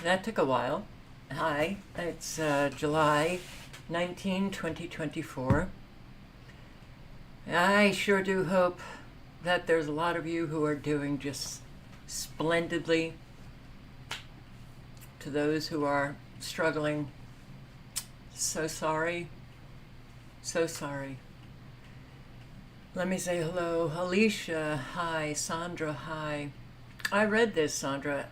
That took a while. Hi, it's July 19, 2024. I sure do hope that there's a lot of you who are doing just splendidly. To those who are struggling, so sorry, so sorry. Let me say hello. Alicia, hi. Sandra, hi. I read this, Sandra.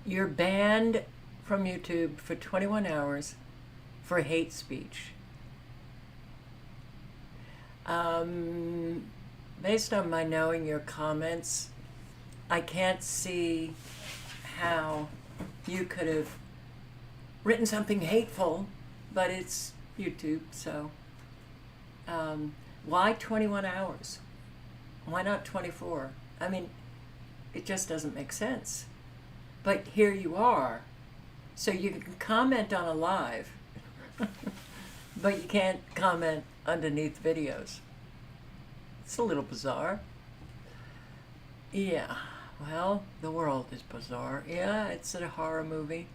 You're banned from YouTube for 21 hours for hate speech. Um, Based on my knowing your comments, I can't see how you could have written something hateful, but it's YouTube, so why 21 hours? Why not 24? I mean, it just doesn't make sense. But here you are. So you can comment on a live, but you can't comment underneath videos. It's a little bizarre. Yeah, well, the world is bizarre. Yeah, it's a horror movie.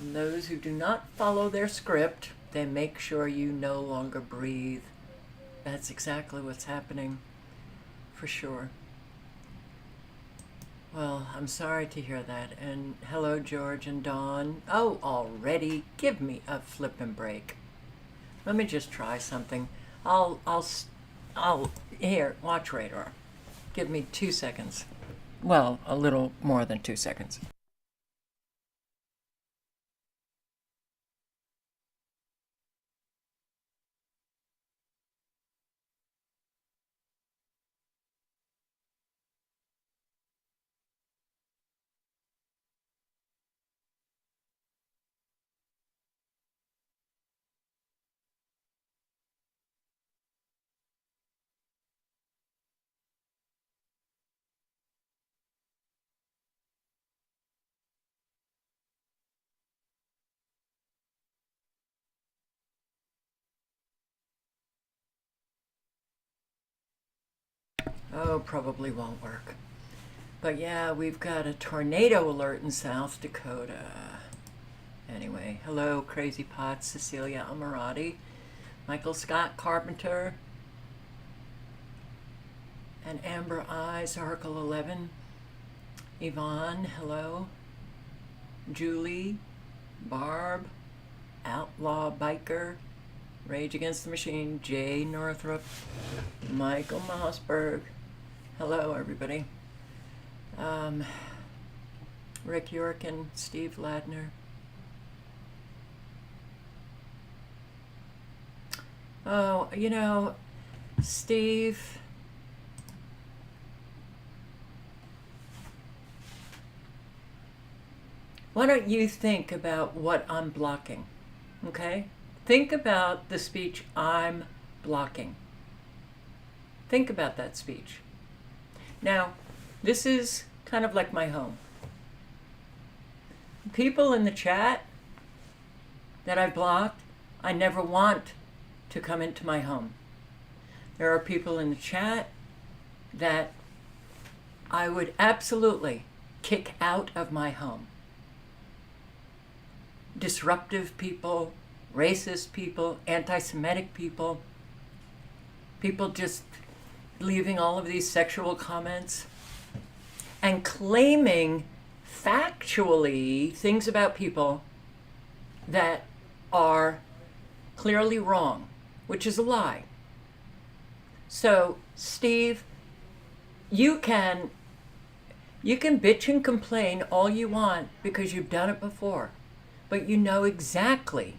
And those who do not follow their script, they make sure you no longer breathe. That's exactly what's happening, for sure. Well, I'm sorry to hear that. And hello, George and Dawn. Oh, already? Give me a flippin' break. Let me just try something. Here, watch radar. Give me 2 seconds. Well, a little more than 2 seconds. Oh, probably won't work. But yeah, we've got a tornado alert in South Dakota. Anyway, hello, Crazy Pot, Cecilia Amarati, Michael Scott Carpenter, and Amber Eyes, Oracle 11. Yvonne, hello. Julie, Barb, Outlaw Biker, Rage Against the Machine, Jay Northrup, Michael Mossberg. Hello, everybody. Rick Yorkin, Steve Ladner. Oh, Steve. Why don't you think about what I'm blocking? Okay? Think about the speech I'm blocking. Think about that speech. Now, this is kind of like my home. People in the chat that I've blocked, I never want to come into my home. There are people in the chat that I would absolutely kick out of my home. Disruptive people, racist people, anti-Semitic people, people just leaving all of these sexual comments and claiming factually things about people that are clearly wrong, which is a lie. So, Steve, you can bitch and complain all you want because you've done it before, but you know exactly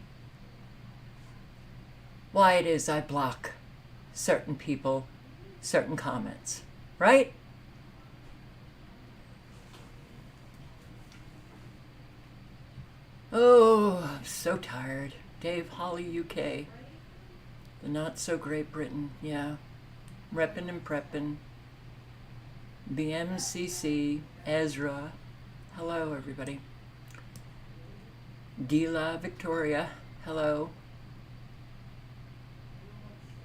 why it is I block certain people, certain comments, right? Oh, I'm so tired. Dave Holly, UK. The Not So Great Britain, yeah. Reppin' and Preppin'. BMCC, Ezra. Hello, everybody. Dila Victoria, hello.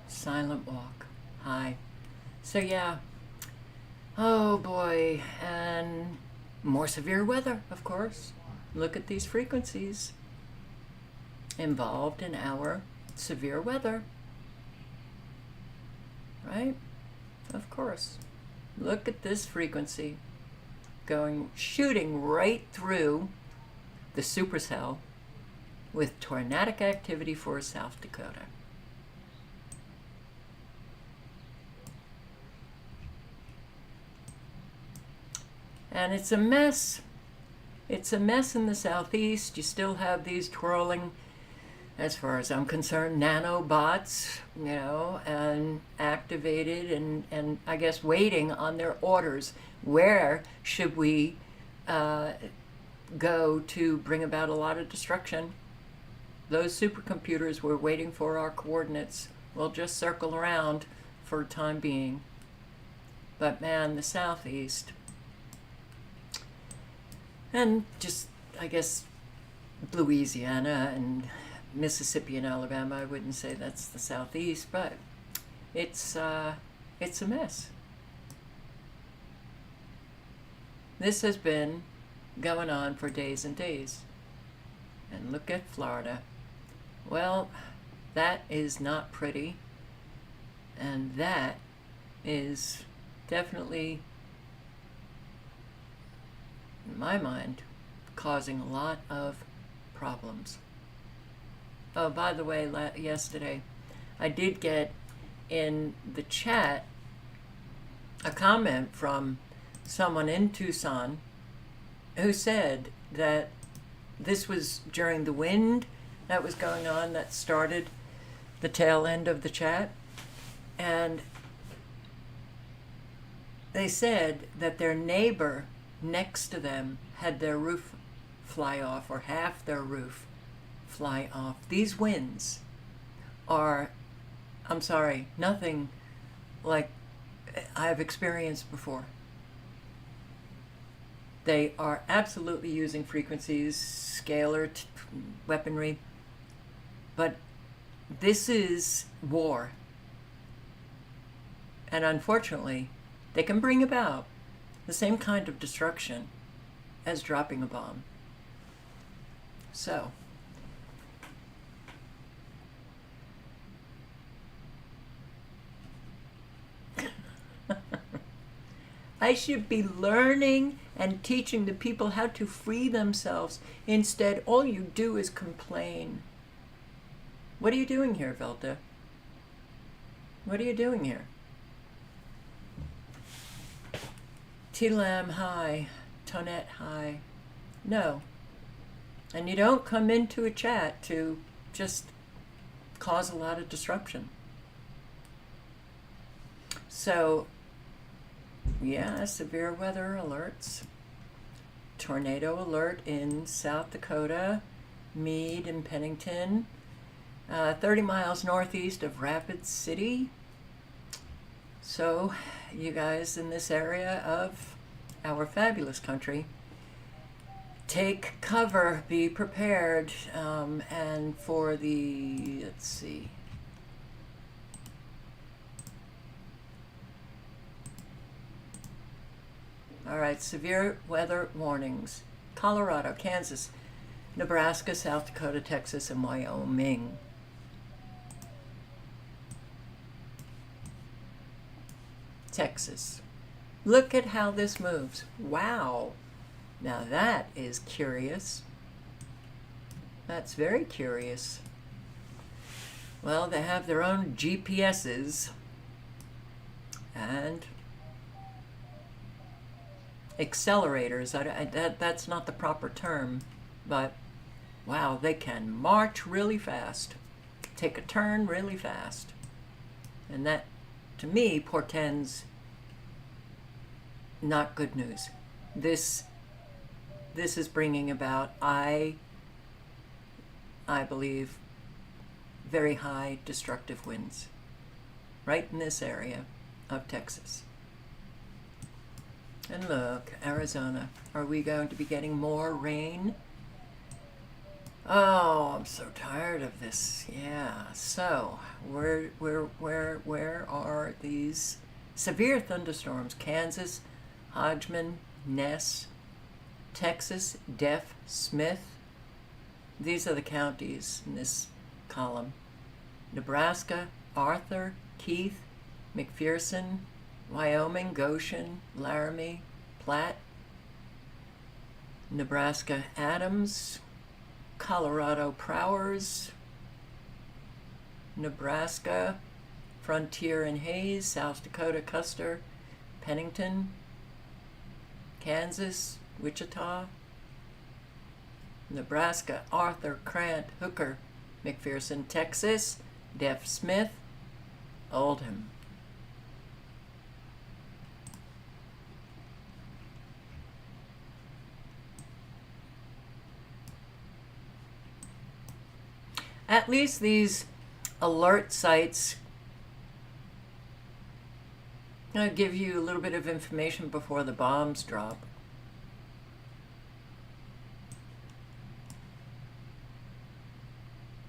Silent Walk, hi. So yeah, oh boy, and More severe weather, of course. Look at these frequencies involved in our severe weather, right? Of course. Look at this frequency shooting right through the supercell with tornadic activity for South Dakota. And it's a mess. It's a mess in the southeast. You still have these twirling, as far as I'm concerned, nanobots, and activated and I guess waiting on their orders. Where should we go to bring about a lot of destruction? Those supercomputers were waiting for our coordinates. We'll just circle around for the time being. But man, the southeast, and just, I guess, Louisiana and Mississippi and Alabama, I wouldn't say that's the southeast, but it's a mess. This has been going on for days and days. And look at Florida. Well, that is not pretty. And that is definitely, in my mind, causing a lot of problems. Oh, by the way, yesterday I did get in the chat a comment from someone in Tucson who said that this was during the wind that was going on that started the tail end of the chat. And they said that their neighbor next to them had their roof fly off, or half their roof fly off. These winds are, I'm sorry, nothing like I've experienced before. They are absolutely using frequencies, scalar weaponry, but this is war. And unfortunately, they can bring about the same kind of destruction as dropping a bomb. So, I should be learning and teaching the people how to free themselves. Instead, all you do is complain. What are you doing here, Velta? What are you doing here? Tilam, hi. Tonette, hi. No. And you don't come into a chat to just cause a lot of disruption. So, yeah, severe weather alerts. Tornado alert in South Dakota, Meade and Pennington, 30 miles northeast of Rapid City. So, you guys in this area of our fabulous country, take cover, be prepared, and for the, let's see, all right, severe weather warnings. Colorado, Kansas, Nebraska, South Dakota, Texas, and Wyoming. Texas. Look at how this moves. Wow. Now that is curious. That's very curious. Well, they have their own GPSs and accelerators. That's not the proper term, but wow, they can march really fast, take a turn really fast. And that, to me, portends not good news. This is bringing about, I believe, very high destructive winds right in this area of Texas. And look, Arizona. Are we going to be getting more rain? Oh, I'm so tired of this. Yeah. So, where are these severe thunderstorms? Kansas, Hodgman, Ness, Texas, Deaf Smith. These are the counties in this column. Nebraska, Arthur, Keith, McPherson, Wyoming, Goshen, Laramie, Platte. Nebraska, Adams, Colorado, Prowers. Nebraska, Frontier and Hayes, South Dakota, Custer, Pennington. Kansas, Wichita. Nebraska, Arthur, Krant, Hooker, McPherson. Texas, Deaf Smith, Oldham. At least these alert sites give you a little bit of information before the bombs drop.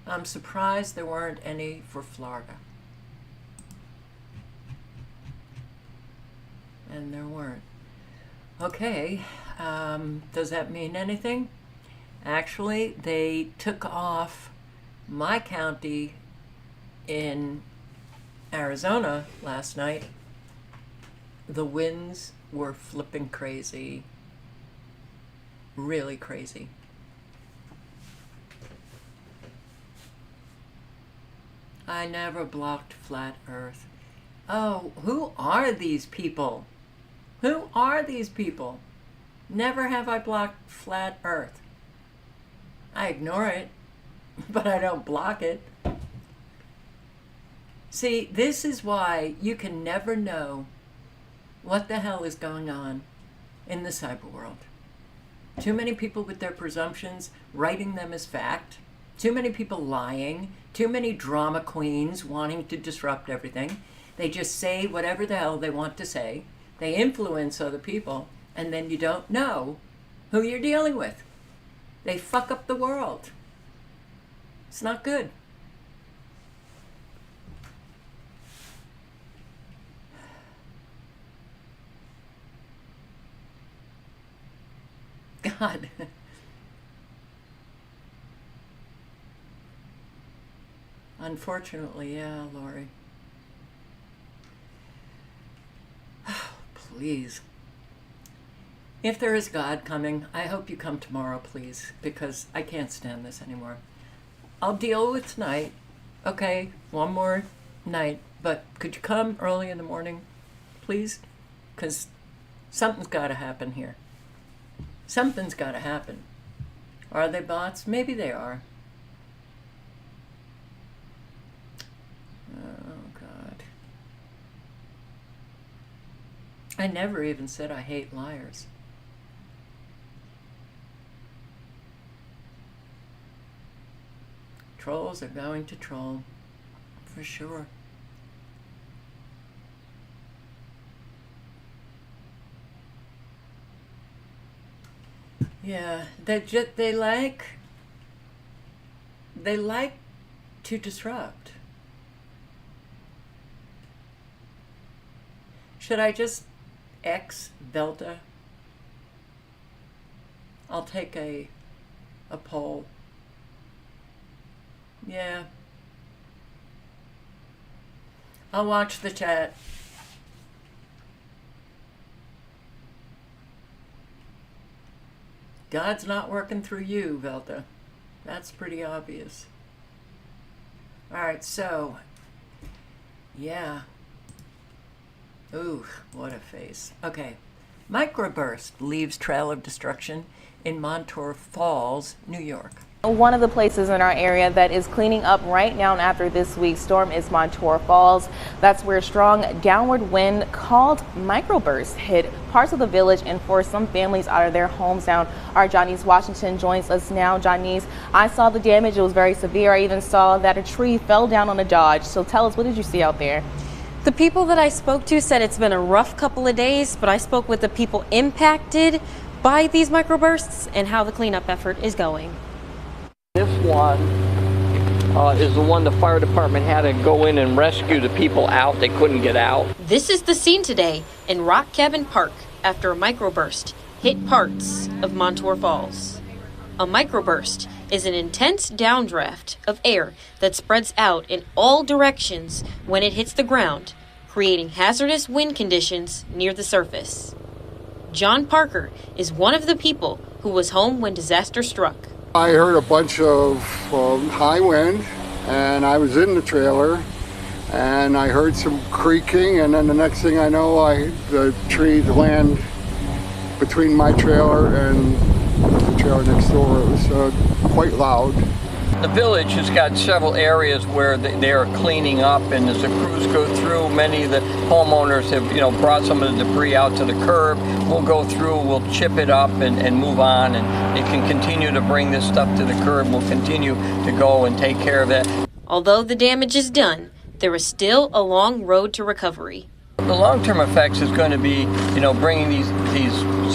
I'm surprised there weren't any for Florida. And there weren't. Okay, does that mean anything? Actually, they took off my county in Arizona last night. The winds were flipping crazy. Really crazy. I never blocked Flat Earth. Oh, who are these people? Who are these people? Never have I blocked Flat Earth. I ignore it, but I don't block it. See, this is why you can never know what the hell is going on in the cyber world. Too many people with their presumptions, writing them as fact. Too many people lying. Too many drama queens wanting to disrupt everything. They just say whatever the hell they want to say. They influence other people, and then you don't know who you're dealing with. They fuck up the world. It's not good. God. Unfortunately, yeah, Lori. Please. If there is God coming, I hope you come tomorrow, please, because I can't stand this anymore. I'll deal with tonight. Okay, one more night, but could you come early in the morning, please? Because something's got to happen here. Something's got to happen. Are they bots? Maybe they are. Oh, God. I never even said I hate liars. Trolls are going to troll, for sure. Yeah, they like to disrupt. Should I just X Velta? I'll take a poll. Yeah. I'll watch the chat. God's not working through you, Velta. That's pretty obvious. Alright, so, yeah. Ooh, what a face. Okay. Microburst leaves trail of destruction in Montour Falls, New York. One of the places in our area that is cleaning up right now after this week's storm is Montour Falls. That's where strong downward wind called microburst hit parts of the village and forced some families out of their homes down. Our Janice Washington joins us now. Janice, I saw the damage. It was very severe. I even saw that a tree fell down on a Dodge. So tell us, what did you see out there? The people that I spoke to said it's been a rough couple of days, but I spoke with the people impacted by these microbursts and how the cleanup effort is going. This one is the one the fire department had to go in and rescue the people out. They couldn't get out. This is the scene today in Rock Cabin Park after a microburst hit parts of Montour Falls. A microburst is an intense downdraft of air that spreads out in all directions when it hits the ground, creating hazardous wind conditions near the surface. John Parker is one of the people who was home when disaster struck. I heard a bunch of high wind, and I was in the trailer, and I heard some creaking, and then the next thing I know, the tree land between my trailer and the trailer next door. It was quite loud. The village has got several areas where they are cleaning up, and as the crews go through, many of the homeowners have, brought some of the debris out to the curb. We'll go through, we'll chip it up and move on, and it can continue to bring this stuff to the curb. We'll continue to go and take care of it. Although the damage is done, there is still a long road to recovery. The long-term effects is going to be, bringing these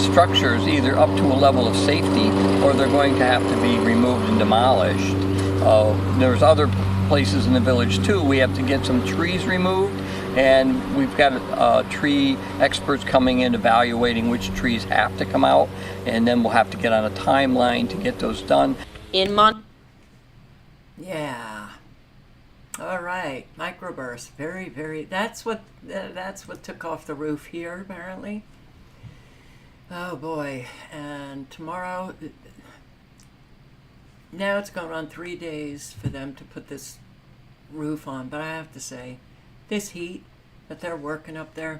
structures either up to a level of safety, or they're going to have to be removed and demolished. There's other places in the village too. We have to get some trees removed, and we've got tree experts coming in evaluating which trees have to come out, and then we'll have to get on a timeline to get those done. Yeah. All right, microburst. Very, very. That's what took off the roof here, apparently. Oh boy! And tomorrow. Now it's going on 3 days for them to put this roof on, but I have to say, this heat that they're working up there,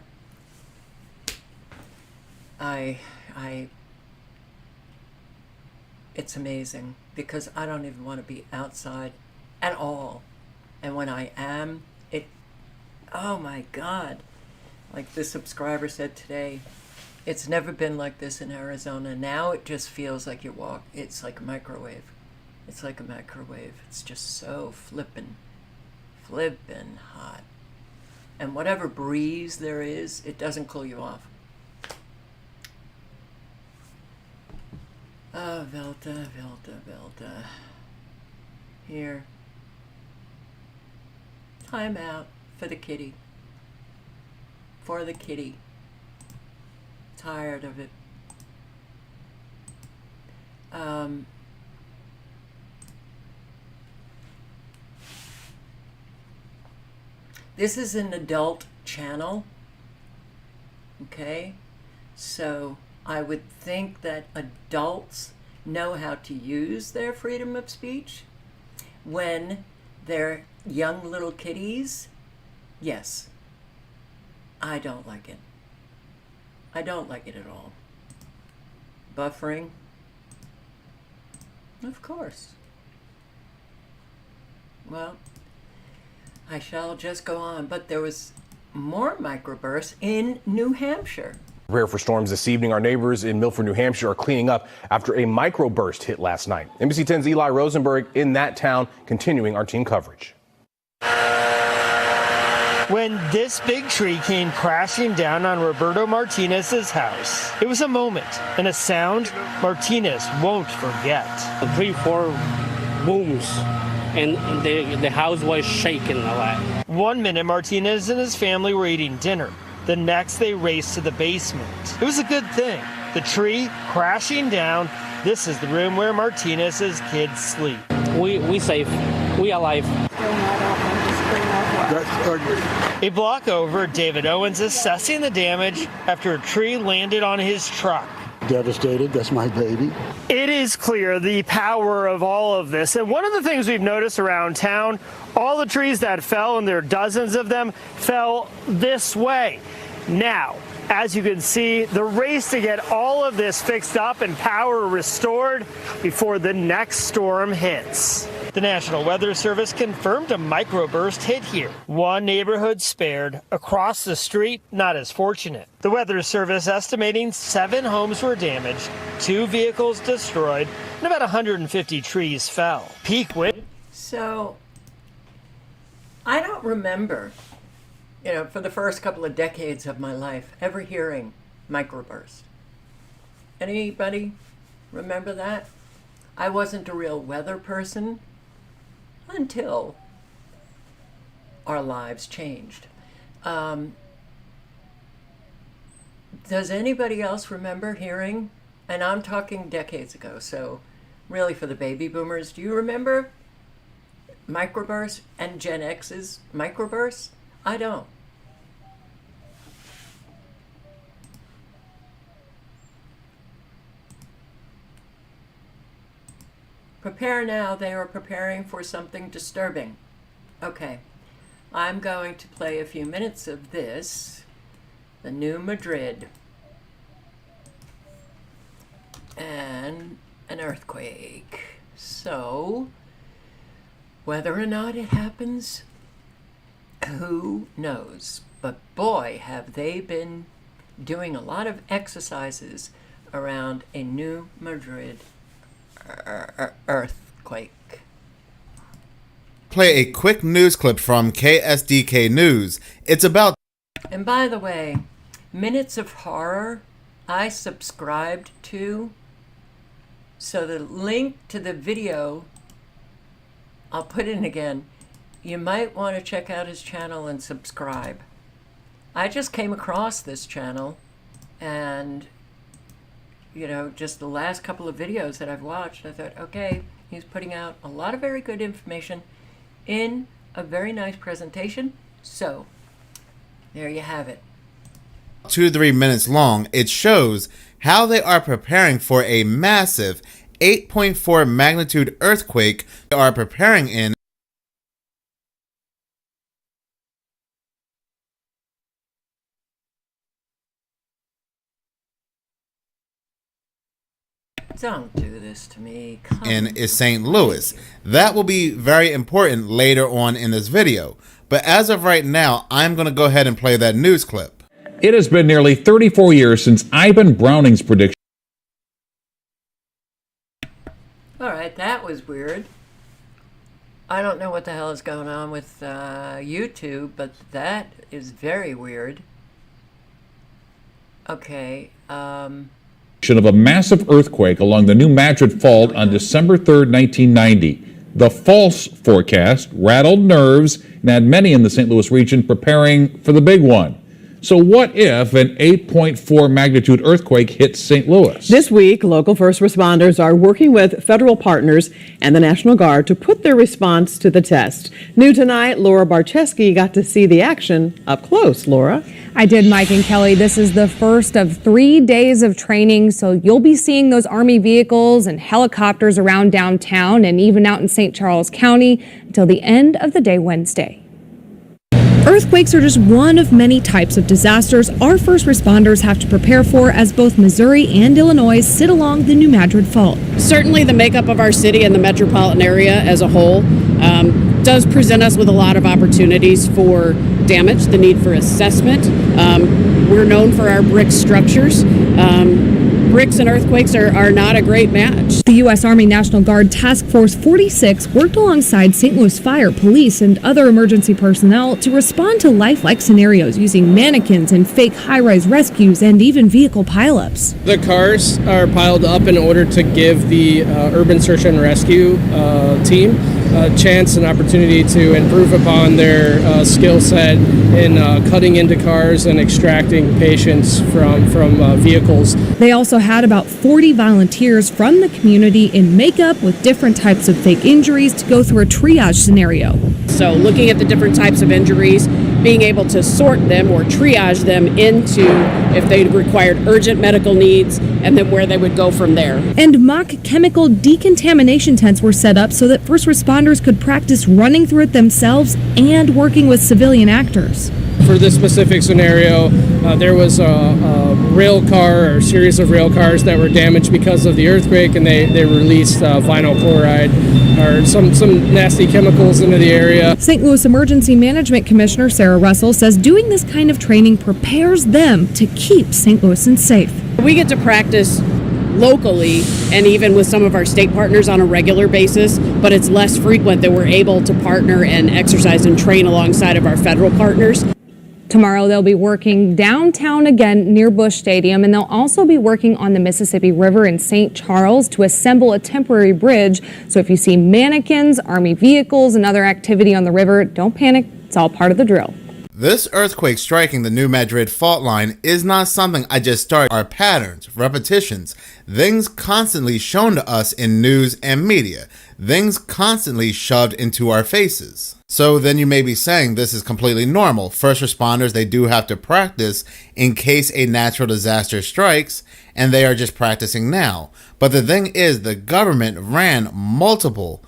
it's amazing, because I don't even want to be outside at all. And when I am, oh my God, like the subscriber said today, it's never been like this in Arizona. Now it just feels like it's like a microwave. It's like a microwave. It's just so flippin' hot. And whatever breeze there is, it doesn't cool you off. Oh, Velta. Here. Time out for the kitty. Tired of it. This is an adult channel, okay? So I would think that adults know how to use their freedom of speech. When they're young little kitties, yes, I don't like it. I don't like it at all. Buffering, of course. Well, I shall just go on, but there was more microbursts in New Hampshire. Prepare for storms this evening. Our neighbors in Milford, New Hampshire are cleaning up after a microburst hit last night. NBC 10's Eli Rosenberg in that town, continuing our team coverage. When this big tree came crashing down on Roberto Martinez's house, it was a moment and a sound Martinez won't forget. 3-4 booms, and the house was shaking a lot. 1 minute, Martinez and his family were eating dinner. The next, they raced to the basement. It was a good thing. The tree crashing down. This is the room where Martinez's kids sleep. We safe. We alive. A block over, David Owens assessing the damage after a tree landed on his truck. Devastated. That's my baby. It is clear the power of all of this. And one of the things we've noticed around town, all the trees that fell, and there are dozens of them, fell this way. Now, as you can see, the race to get all of this fixed up and power restored before the next storm hits. The National Weather Service confirmed a microburst hit here. One neighborhood spared. Across the street, not as fortunate. The Weather Service estimating 7 homes were damaged, 2 vehicles destroyed, and about 150 trees fell. Peak wind. So, I don't remember, for the first couple of decades of my life, ever hearing microburst. Anybody remember that? I wasn't a real weather person until our lives changed. Does anybody else remember hearing, and I'm talking decades ago, so really for the baby boomers, do you remember microbursts and Gen X's microbursts? I don't. Prepare now, they are preparing for something disturbing. Okay, I'm going to play a few minutes of this, the New Madrid, and an earthquake. So, whether or not it happens, who knows? But boy, have they been doing a lot of exercises around a New Madrid earthquake. Play a quick news clip from KSDK News. It's about... And by the way, Minutes of Horror, I subscribed to, so the link to the video, I'll put in again. You might want to check out his channel and subscribe. I just came across this channel, and you know, just the last couple of videos that I've watched, I thought, okay, he's putting out a lot of very good information in a very nice presentation. So, there you have it. 2 to 3 minutes long. It shows how they are preparing for a massive 8.4 magnitude earthquake they are preparing in. Don't do this to me. Come Is St. Louis. That will be very important later on in this video. But as of right now, I'm going to go ahead and play that news clip. It has been nearly 34 years since Ivan Browning's prediction. All right, that was weird. I don't know what the hell is going on with YouTube, but that is very weird. Okay, Of a massive earthquake along the New Madrid Fault on December 3rd, 1990. The false forecast rattled nerves and had many in the St. Louis region preparing for the big one. So what if an 8.4 magnitude earthquake hits St. Louis? This week, local first responders are working with federal partners and the National Guard to put their response to the test. New tonight, Laura Barczewski got to see the action up close. Laura? I did, Mike and Kelly. This is the first of 3 days of training, so you'll be seeing those Army vehicles and helicopters around downtown and even out in St. Charles County until the end of the day Wednesday. Earthquakes are just one of many types of disasters our first responders have to prepare for as both Missouri and Illinois sit along the New Madrid Fault. Certainly the makeup of our city and the metropolitan area as a whole does present us with a lot of opportunities for damage, the need for assessment. We're known for our brick structures. Bricks and earthquakes are not a great match. The U.S. Army National Guard Task Force 46 worked alongside St. Louis Fire, police, and other emergency personnel to respond to lifelike scenarios using mannequins and fake high-rise rescues and even vehicle pileups. The cars are piled up in order to give the urban search and rescue team a chance and opportunity to improve upon their skill set in cutting into cars and extracting patients from vehicles. They also had about 40 volunteers from the community in makeup with different types of fake injuries to go through a triage scenario. So looking at the different types of injuries, being able to sort them or triage them into if they required urgent medical needs and then where they would go from there. And mock chemical decontamination tents were set up so that first responders could practice running through it themselves and working with civilian actors. For this specific scenario, there was a rail car or series of rail cars that were damaged because of the earthquake, and they released vinyl chloride or some nasty chemicals into the area. St. Louis Emergency Management Commissioner Sarah Russell says doing this kind of training prepares them to keep St. Louisans safe. We get to practice locally and even with some of our state partners on a regular basis, but it's less frequent that we're able to partner and exercise and train alongside of our federal partners. Tomorrow they'll be working downtown again near Busch Stadium, and they'll also be working on the Mississippi River in St. Charles to assemble a temporary bridge. So if you see mannequins, Army vehicles, and other activity on the river, don't panic. It's all part of the drill. This earthquake striking the New Madrid fault line is not something I just started. Our patterns, repetitions, things constantly shown to us in news and media, things constantly shoved into our faces. So then you may be saying this is completely normal. First responders, they do have to practice in case a natural disaster strikes, and they are just practicing now. But the thing is, the government ran multiple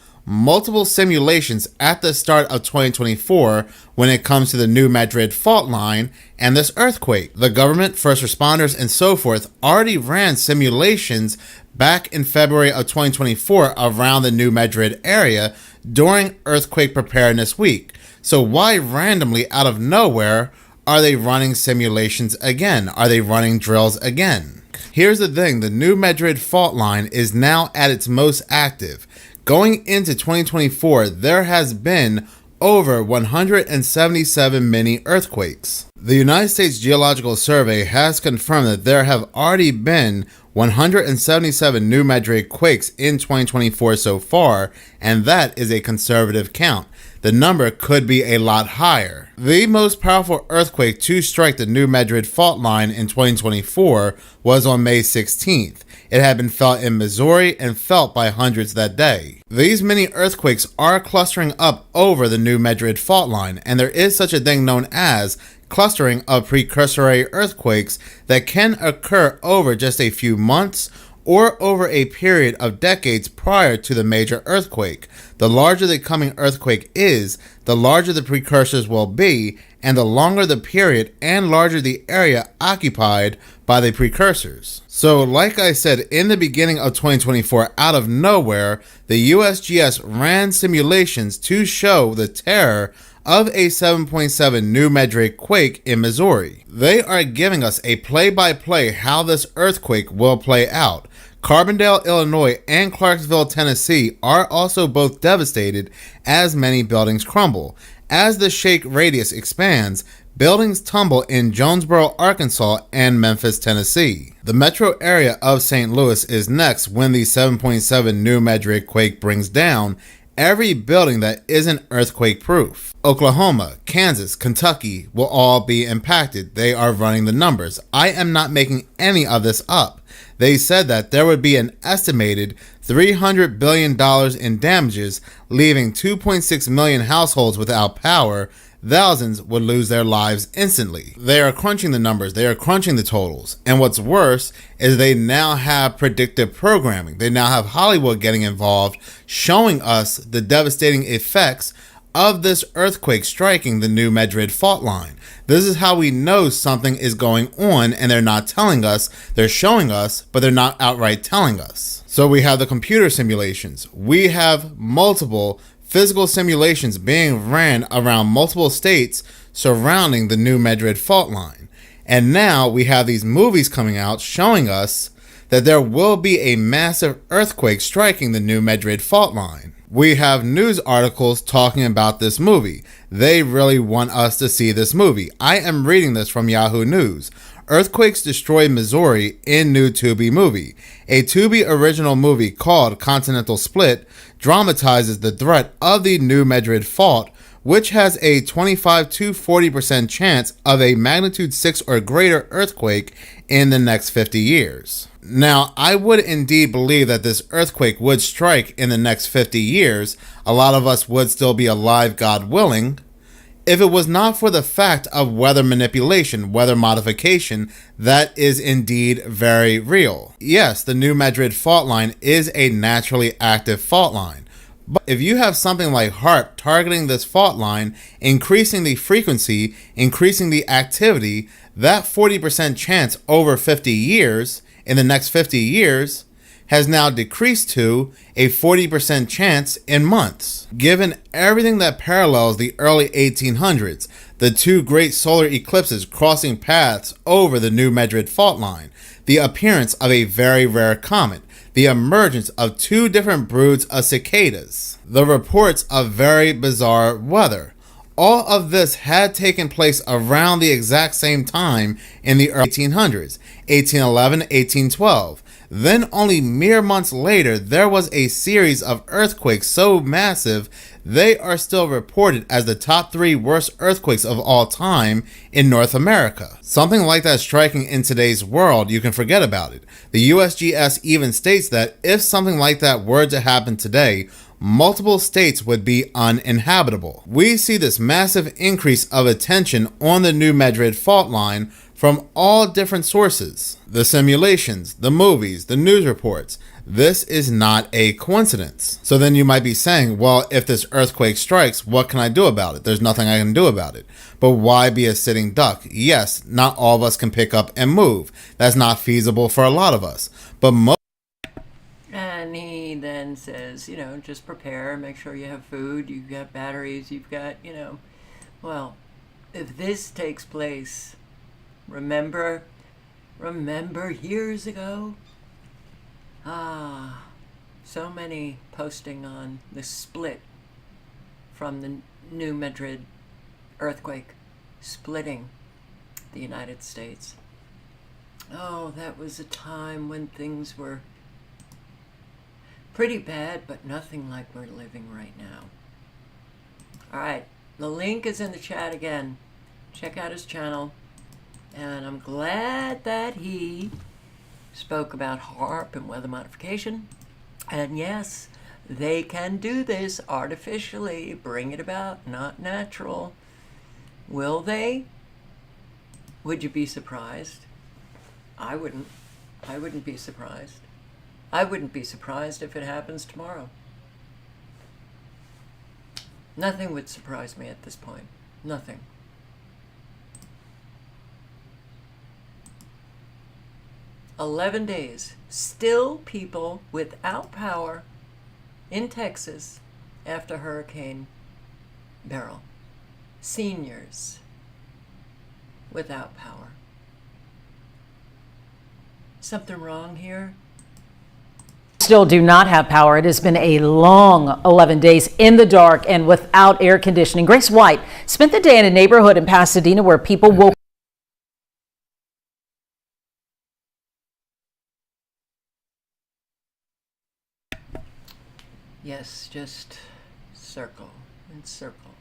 simulations at the start of 2024 when it comes to the New Madrid fault line and this earthquake. The government, first responders, and so forth already ran simulations back in February of 2024 around the New Madrid area during Earthquake Preparedness Week. So why randomly out of nowhere are they running simulations again? Are they running drills again? Here's the thing, the New Madrid fault line is now at its most active. Going into 2024, there has been over 177 mini earthquakes. The United States Geological Survey has confirmed that there have already been 177 New Madrid quakes in 2024 so far, and that is a conservative count. The number could be a lot higher. The most powerful earthquake to strike the New Madrid fault line in 2024 was on May 16th. It had been felt in Missouri and felt by hundreds that day. These mini earthquakes are clustering up over the New Madrid fault line, and there is such a thing known as clustering of precursory earthquakes that can occur over just a few months or over a period of decades prior to the major earthquake. The larger the coming earthquake is, the larger the precursors will be, and the longer the period and larger the area occupied by the precursors. So like I said, in the beginning of 2024, out of nowhere, the USGS ran simulations to show the terror of a 7.7 New Madrid quake in Missouri. They are giving us a play-by-play how this earthquake will play out. Carbondale, Illinois and Clarksville, Tennessee are also both devastated as many buildings crumble. As the shake radius expands, buildings tumble in Jonesboro, Arkansas and Memphis, Tennessee. The metro area of St. Louis is next when the 7.7 New Madrid quake brings down every building that isn't earthquake proof. Oklahoma, Kansas, Kentucky will all be impacted. They are running the numbers. I am not making any of this up. They said that there would be an estimated $300 billion in damages, leaving 2.6 million households without power. Thousands would lose their lives instantly. They are crunching the numbers. They are crunching the totals. And what's worse is they now have predictive programming. They now have Hollywood getting involved, showing us the devastating effects of this earthquake striking the New Madrid fault line. This is how we know something is going on, and they're not telling us. They're showing us, but they're not outright telling us. So we have the computer simulations. We have multiple physical simulations being ran around multiple states surrounding the New Madrid fault line. And now we have these movies coming out showing us that there will be a massive earthquake striking the New Madrid fault line. We have news articles talking about this movie. They really want us to see this movie. I am reading this from Yahoo News. Earthquakes Destroy Missouri in New Tubi Movie. A Tubi original movie called Continental Split dramatizes the threat of the New Madrid fault, which has a 25 to 40% chance of a magnitude 6 or greater earthquake in the next 50 years. Now, I would indeed believe that this earthquake would strike in the next 50 years. A lot of us would still be alive, God willing, if it was not for the fact of weather manipulation, weather modification, that is indeed very real. Yes, the New Madrid fault line is a naturally active fault line. But if you have something like HAARP targeting this fault line, increasing the frequency, increasing the activity, that 40% chance over 50 years, in the next 50 years, has now decreased to a 40% chance in months. Given everything that parallels the early 1800s, the two great solar eclipses crossing paths over the New Madrid fault line, the appearance of a very rare comet, the emergence of two different broods of cicadas, the reports of very bizarre weather, all of this had taken place around the exact same time in the early 1800s, 1811, 1812. Then only mere months later, there was a series of earthquakes so massive they are still reported as the top 3 worst earthquakes of all time in North America. Something like that striking in today's world, you can forget about it. The USGS even states that if something like that were to happen today, multiple states would be uninhabitable. We see this massive increase of attention on the New Madrid fault line from all different sources. The simulations, the movies, the news reports. This is not a coincidence. So then you might be saying, well, if this earthquake strikes, what can I do about it? There's nothing I can do about it. But why be a sitting duck? Yes, not all of us can pick up and move. That's not feasible for a lot of us. But And he then says, you know, just prepare, make sure you have food, you've got batteries, you've got, you know, well, if this takes place, remember years ago? So many posting on the split from the New Madrid earthquake, splitting the United States. Oh, that was a time when things were pretty bad, but nothing like we're living right now. All right, the link is in the chat again. Check out his channel. And I'm glad that he spoke about HAARP and weather modification. And yes, they can do this artificially, bring it about, not natural. Will they? Would you be surprised? I wouldn't. I wouldn't be surprised. I wouldn't be surprised if it happens tomorrow. Nothing would surprise me at this point. Nothing. "11 days. Still people without power in Texas after Hurricane Beryl. Seniors without power. Something wrong here? Still do not have power. It has been a long 11 days in the dark and without air conditioning. Grace White spent the day in a neighborhood in Pasadena where people woke. Yes, just circle and circle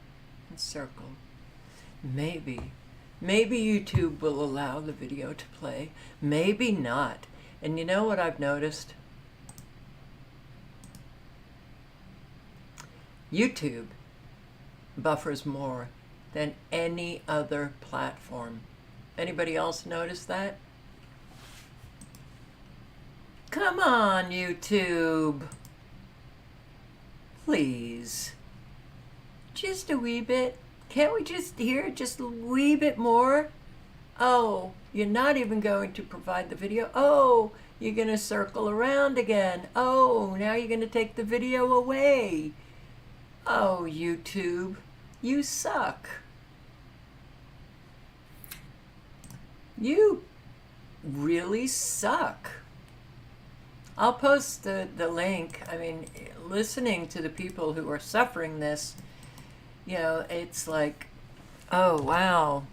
and circle. Maybe YouTube will allow the video to play. Maybe not. And you know what I've noticed? YouTube buffers more than any other platform. Anybody else notice that? Come on, YouTube. Please. Just a wee bit. Can't we just hear just a wee bit more? Oh, you're not even going to provide the video. Oh, you're going to circle around again. Oh, now you're going to take the video away. Oh, YouTube, you suck. You really suck. I'll post the link. I mean, listening to the people who are suffering this, you know, it's like, oh, wow.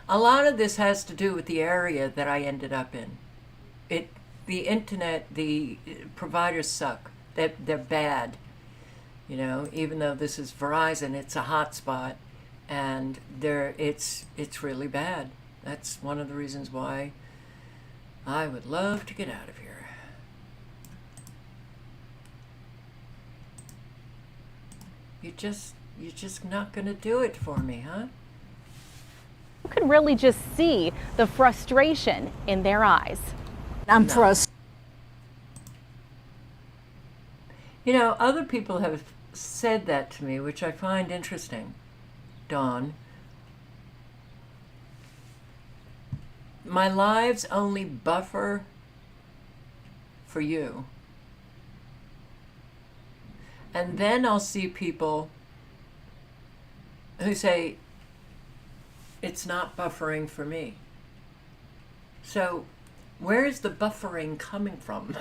A lot of this has to do with the area that I ended up in. The internet, the providers suck. They're bad. You know, even though this is Verizon, it's a hotspot, and it's really bad. That's one of the reasons why I would love to get out of here. You're just not going to do it for me, huh? You could really just see the frustration in their eyes. I'm frustrated. You know, other people have said that to me, which I find interesting, Dawn. My lives only buffer for you. And then I'll see people who say, it's not buffering for me. So where is the buffering coming from?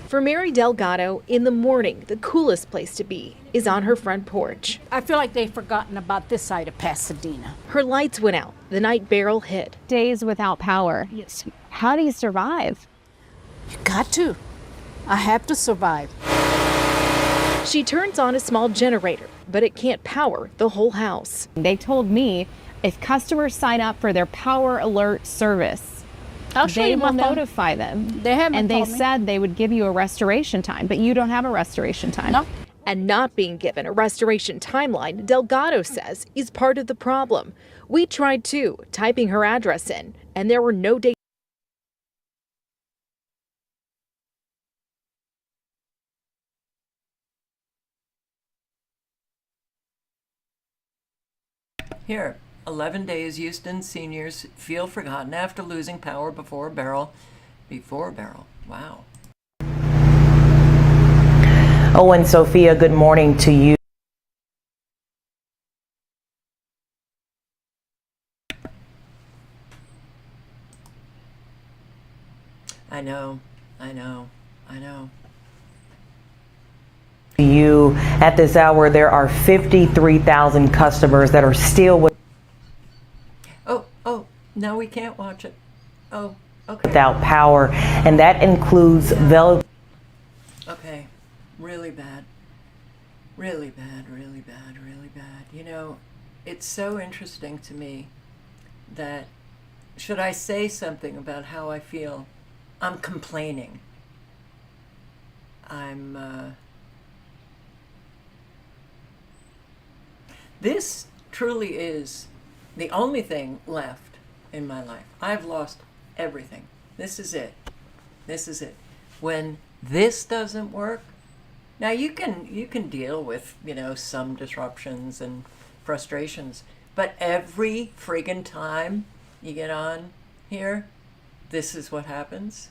For Mary Delgado, in the morning, the coolest place to be is on her front porch. I feel like they've forgotten about this side of Pasadena. Her lights went out the night Beryl hit. Days without power. Yes, How do you survive? you got to. I have to survive. She turns on a small generator, but it can't power the whole house. They told me if customers sign up for their Power Alert service, I'll show they you will my phone. notify them. They haven't And they told me. said they would give you a restoration time, but you don't have a restoration time. No. And not being given a restoration timeline, Delgado says, is part of the problem. We tried too, typing her address in, and there were no dates. Here, 11 days Houston seniors feel forgotten after losing power before Beryl. Wow. Oh, and Sophia, good morning to you. I know. You at this hour, there are 53,000 customers that are still Oh, now we can't watch it. Oh, okay. without power, and that includes Okay, really bad. Really bad. You know, it's so interesting to me that, should I say something about how I feel? I'm complaining. This truly is the only thing left in my life. I've lost everything. This is it. When this doesn't work, now you can deal with, some disruptions and frustrations, but every friggin' time you get on here, this is what happens.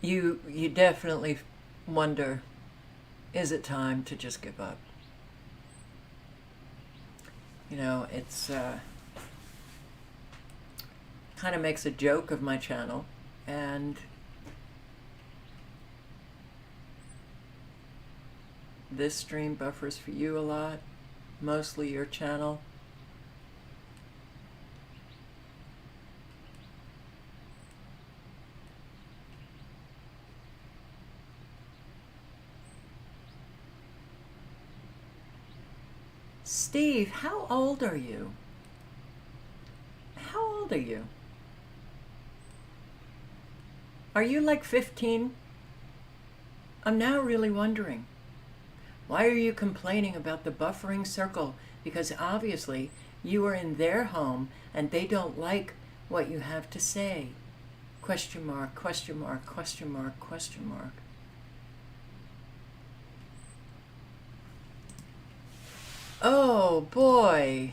You definitely wonder, is it time to just give up? It's kind of makes a joke of my channel, and this stream buffers for you a lot, mostly your channel. Steve, how old are you? Are you like 15? I'm now really wondering. Why are you complaining about the buffering circle? Because obviously you are in their home and they don't like what you have to say. Question mark, question mark, question mark, question mark. Oh boy.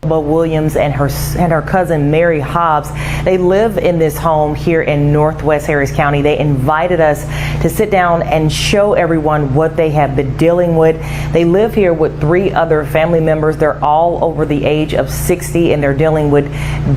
Williams and her cousin Mary Hobbs, they live in this home here in Northwest Harris County. They invited us to sit down and show everyone what they have been dealing with. They live here with 3 other family members. They're all over the age of 60 and they're dealing with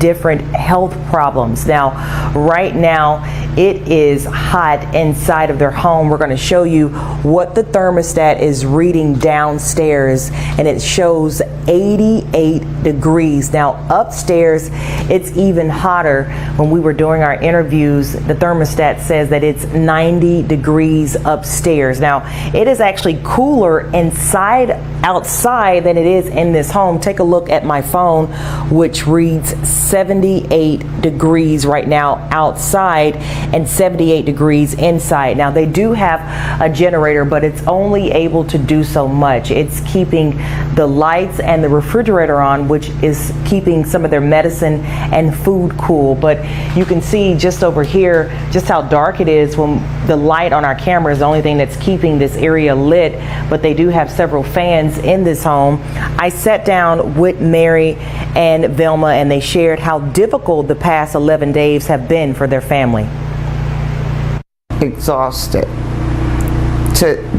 different health problems. Now, right now, it is hot inside of their home. We're going to show you what the thermostat is reading downstairs, and it shows 88 degrees. Now upstairs, it's even hotter. When we were doing our interviews, the thermostat says that it's 90 degrees upstairs. Now it is actually cooler outside than it is in this home. Take a look at my phone, which reads 78 degrees right now outside and 78 degrees inside. Now they do have a generator, but it's only able to do so much. It's keeping the lights and the refrigerator on, which is keeping some of their medicine and food cool. But you can see just over here just how dark it is when the light on our camera is the only thing that's keeping this area lit. But they do have several fans in this home. I sat down with Mary and Velma, and they shared how difficult the past 11 days have been for their family. Exhausted.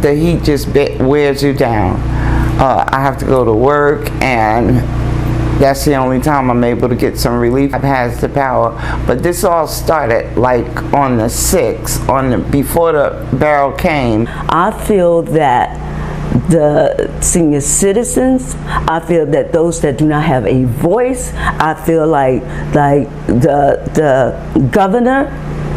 The heat just wears you down. I have to go to work, and That's the only time I'm able to get some relief. It has the power. But this all started like on the 6th, before the barrel came. I feel that the senior citizens, I feel that those that do not have a voice, I feel like the governor,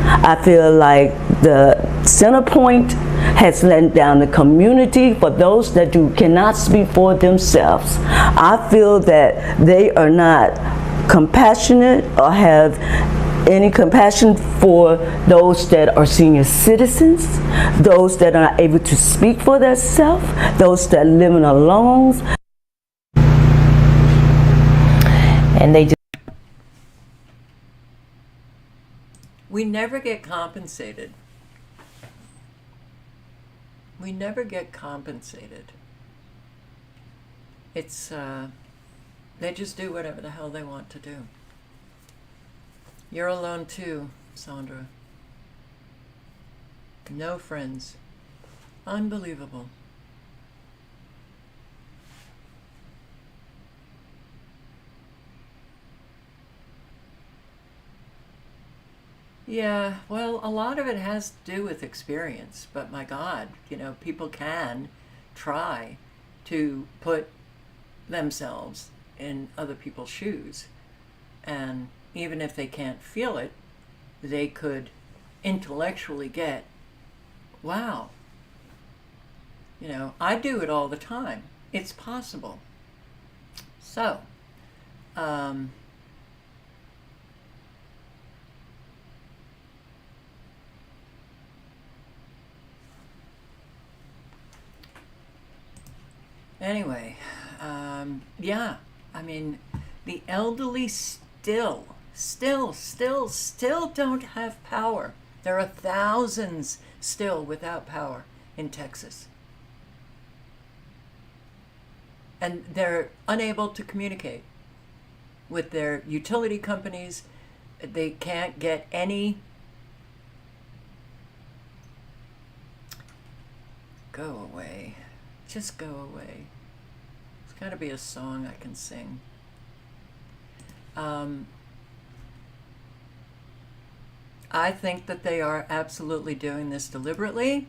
I feel like the Centerpoint has let down the community for those that cannot speak for themselves. I feel that they are not compassionate or have any compassion for those that are senior citizens, those that are not able to speak for themselves, those that live alone. And they just We never get compensated. We never get compensated. It's, they just do whatever the hell they want to do. You're alone too, Sandra. No friends. Unbelievable. Yeah, well, a lot of it has to do with experience, but my God, you know, people can try to put themselves in other people's shoes. And even if they can't feel it, they could intellectually get, wow, you know, I do it all the time. It's possible. So, anyway, yeah, I mean, the elderly still don't have power. There are thousands still without power in Texas. And they're unable to communicate with their utility companies. They can't get any. Go away. Just go away. There's got to be a song I can sing. I think that they are absolutely doing this deliberately.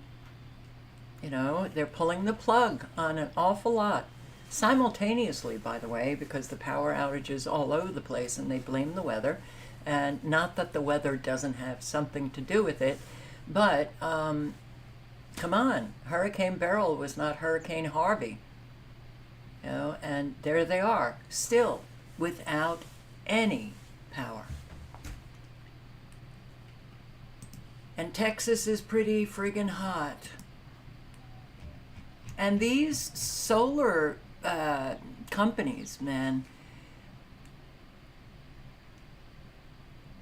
You know, they're pulling the plug on an awful lot. Simultaneously, by the way, because the power outages all over the place and they blame the weather. And not that the weather doesn't have something to do with it, but come on, Hurricane Beryl was not Hurricane Harvey. You know, and there they are, still without any power. And Texas is pretty friggin' hot. And these solar companies, man,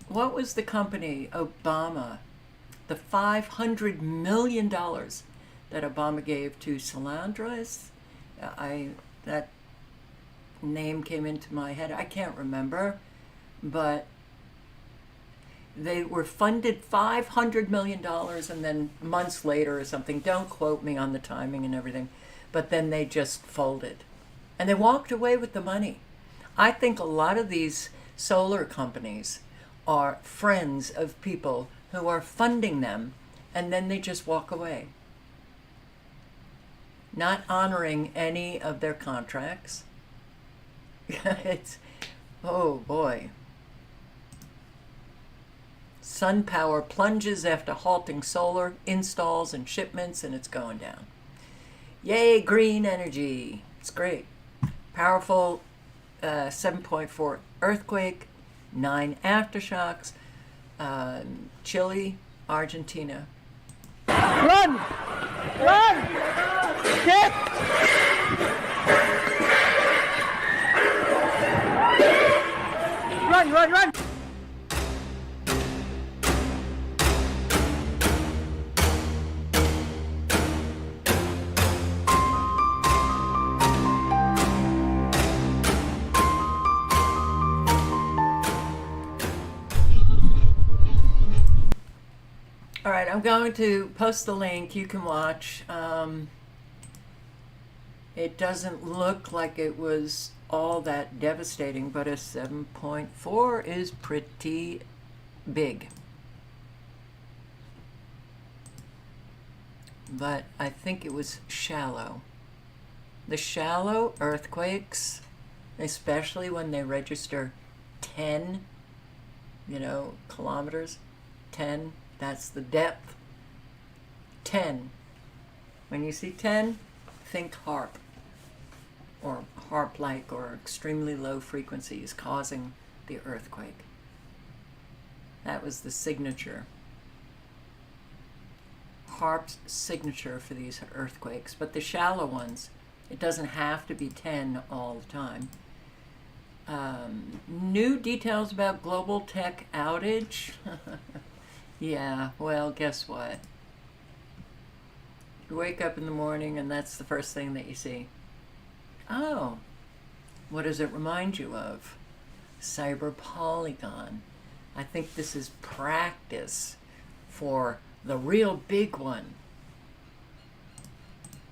what was the company, Obama, the $500 million that Obama gave to Solandra? That name came into my head. I can't remember, but they were funded $500 million, and then months later or something, don't quote me on the timing and everything, but then they just folded. And they walked away with the money. I think a lot of these solar companies are friends of people who are funding them, and then they just walk away, not honoring any of their contracts. It's, oh boy. SunPower plunges after halting solar installs and shipments, and it's going down. Yay, green energy. It's great. Powerful 7.4 earthquake, 9 aftershocks, Chile, Argentina. Run! Run! Get! Run, run, run! All right, I'm going to post the link. You can watch. It doesn't look like it was all that devastating, but a 7.4 is pretty big. But I think it was shallow. The shallow earthquakes, especially when they register 10, kilometers, 10, that's the depth. 10. When you see 10, think HAARP, or HAARP-like, or extremely low frequencies causing the earthquake. That was the signature. HAARP's signature for these earthquakes. But the shallow ones, it doesn't have to be 10 all the time. New details about global tech outage. Yeah, well, guess what? You wake up in the morning and that's the first thing that you see. Oh, what does it remind you of? Cyber Polygon. I think this is practice for the real big one.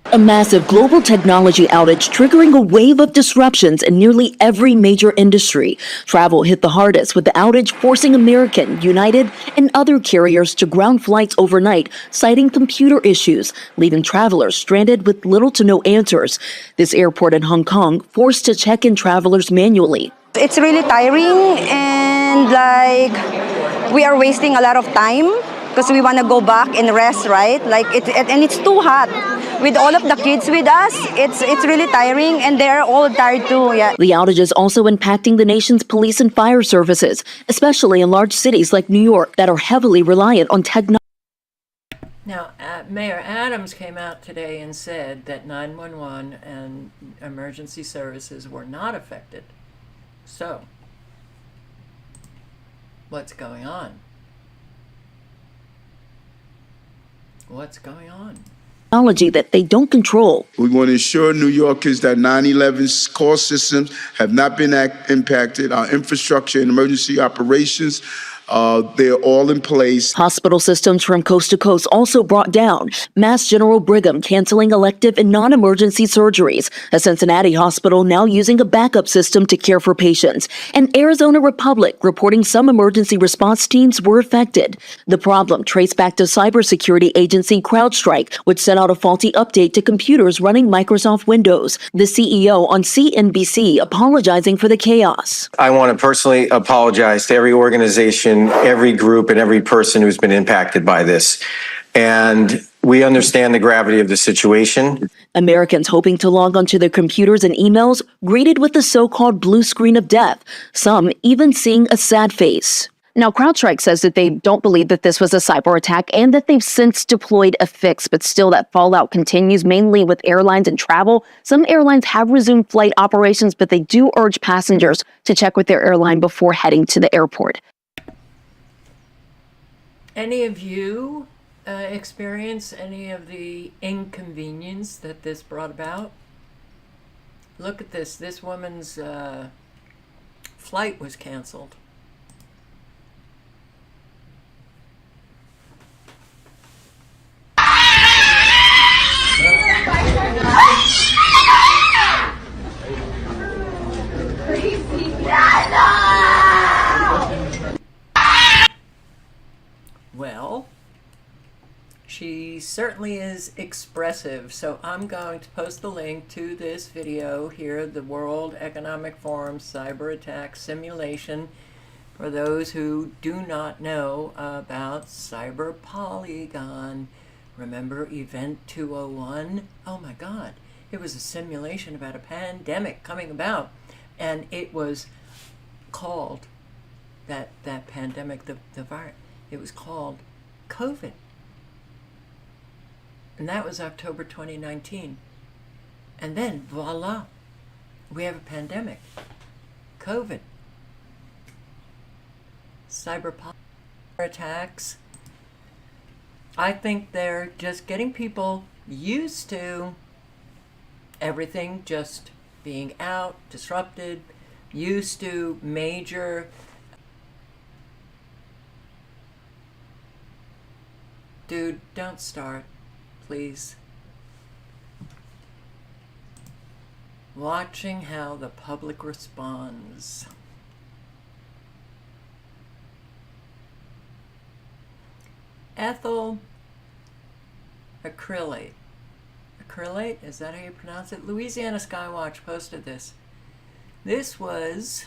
A massive global technology outage triggering a wave of disruptions in nearly every major industry. Travel hit the hardest, with the outage forcing American, United, and other carriers to ground flights overnight, citing computer issues, leaving travelers stranded with little to no answers. This airport in Hong Kong forced to check in travelers manually. It's really tiring, and we are wasting a lot of time because we want to go back and rest, right? And it's too hot. With all of the kids with us, it's really tiring, and they're all tired too. Yeah. The outage is also impacting the nation's police and fire services, especially in large cities like New York that are heavily reliant on technology. Now, Mayor Adams came out today and said that 911 and emergency services were not affected. So, what's going on? What's going on? Technology that they don't control. We want to ensure New Yorkers that 911's call systems have not been impacted. Our infrastructure and emergency operations, they're all in place. Hospital systems from coast to coast also brought down. Mass General Brigham canceling elective and non-emergency surgeries. A Cincinnati hospital now using a backup system to care for patients. And Arizona Republic reporting some emergency response teams were affected. The problem traced back to cybersecurity agency CrowdStrike, which sent out a faulty update to computers running Microsoft Windows. The CEO on CNBC apologizing for the chaos. I want to personally apologize to every organization, every group, and every person who's been impacted by this. And we understand the gravity of the situation. Americans hoping to log onto their computers and emails greeted with the so-called blue screen of death, some even seeing a sad face. Now, CrowdStrike says that they don't believe that this was a cyber attack and that they've since deployed a fix, but still that fallout continues, mainly with airlines and travel. Some airlines have resumed flight operations, but they do urge passengers to check with their airline before heading to the airport. Any of you experience any of the inconvenience that this brought about? Look at this. This woman's flight was canceled. Well, she certainly is expressive, so I'm going to post the link to this video here, the World Economic Forum cyber attack simulation, for those who do not know about Cyber Polygon. Remember Event 201? Oh my God, it was a simulation about a pandemic coming about, and it was called, that pandemic, the virus, it was called COVID. And that was October 2019. And then, voila, we have a pandemic. COVID. Cyber attacks. I think they're just getting people used to everything just being out, disrupted, used to major dude, don't start, please. watching how the public responds. Ethyl acrylate. Acrylate, is that how you pronounce it? Louisiana Skywatch posted this. This was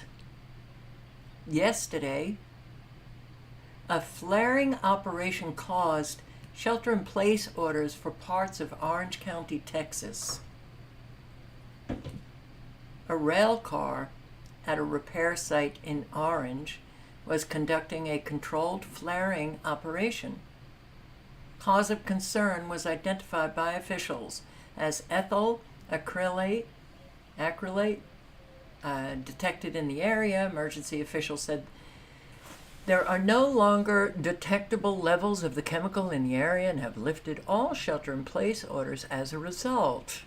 yesterday. A flaring operation caused shelter-in-place orders for parts of Orange County, Texas. A rail car at a repair site in Orange was conducting a controlled flaring operation. Cause of concern was identified by officials as ethyl acrylate detected in the area. Emergency officials said there are no longer detectable levels of the chemical in the area and have lifted all shelter-in-place orders as a result.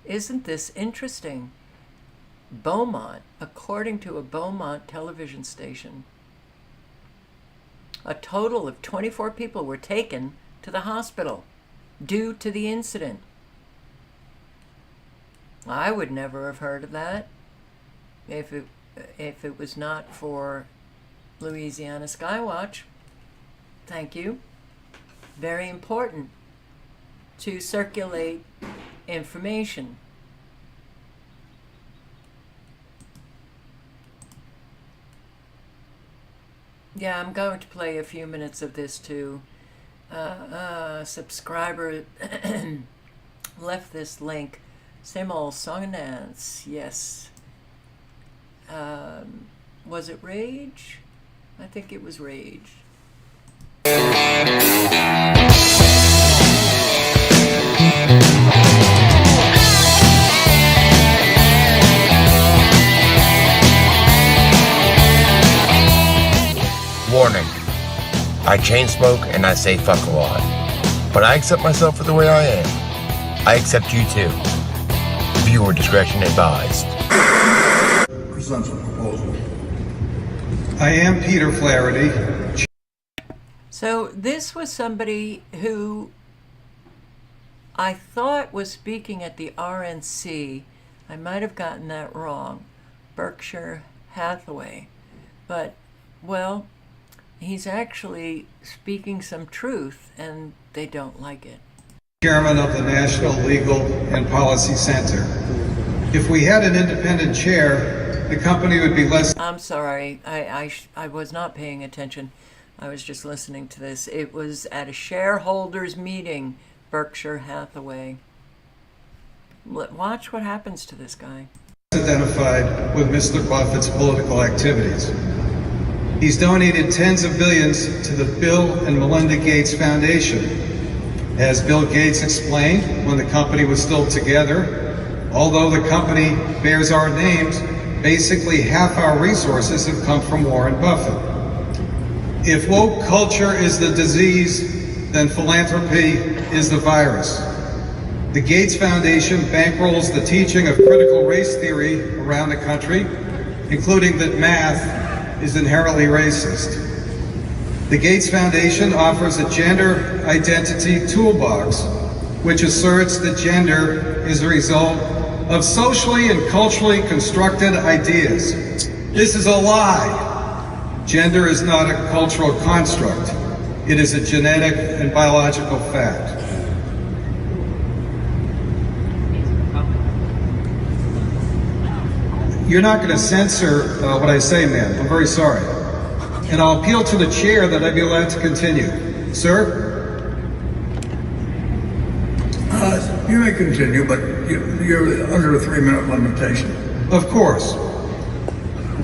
Isn't this interesting? Beaumont, according to a Beaumont television station, a total of 24 people were taken to the hospital due to the incident. I would never have heard of that if it was not for Louisiana Skywatch. Thank you. Very important to circulate information. Yeah, I'm going to play a few minutes of this too. Subscriber left this link. Same old song and dance, yes. Was it Rage? I think it was Rage. Warning. I chain smoke and I say fuck a lot. But I accept myself for the way I am. I accept you too. Viewer discretion advised. Presents a proposal. I am Peter Flaherty. So this was somebody who I thought was speaking at the RNC. I might have gotten that wrong. Berkshire Hathaway. But, well, he's actually speaking some truth, and they don't like it. Chairman of the National Legal and Policy Center. If we had an independent chair, the company would be less... I'm sorry, I was not paying attention. I was just listening to this. It was at a shareholders meeting, Berkshire Hathaway. Watch what happens to this guy. ...identified with Mr. Buffett's political activities. He's donated tens of billions to the Bill and Melinda Gates Foundation. As Bill Gates explained when the company was still together, although the company bears our names, basically half our resources have come from Warren Buffett. If woke culture is the disease, then philanthropy is the virus. The Gates Foundation bankrolls the teaching of critical race theory around the country, including that math is inherently racist. The Gates Foundation offers a gender identity toolbox, which asserts that gender is a result of socially and culturally constructed ideas. This is a lie. Gender is not a cultural construct. It is a genetic and biological fact. You're not going to censor what I say, ma'am. I'm very sorry. And I'll appeal to the chair that I be allowed to continue. Sir? You may continue, but you're under a 3-minute limitation. Of course.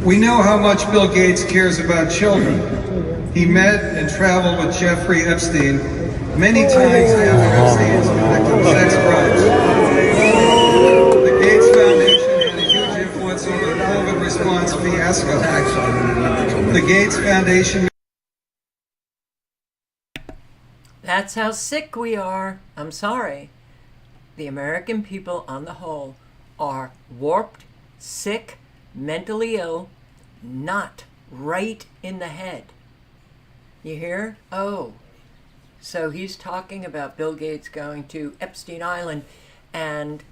We know how much Bill Gates cares about children. He met and traveled with Jeffrey Epstein many times after Epstein's convicted sex crimes. The Gates Foundation had a huge influence over the COVID response fiasco. The Gates Foundation... That's how sick we are. I'm sorry. The American people on the whole are warped, sick, mentally ill, not right in the head. You hear? Oh, so he's talking about Bill Gates going to Epstein Island and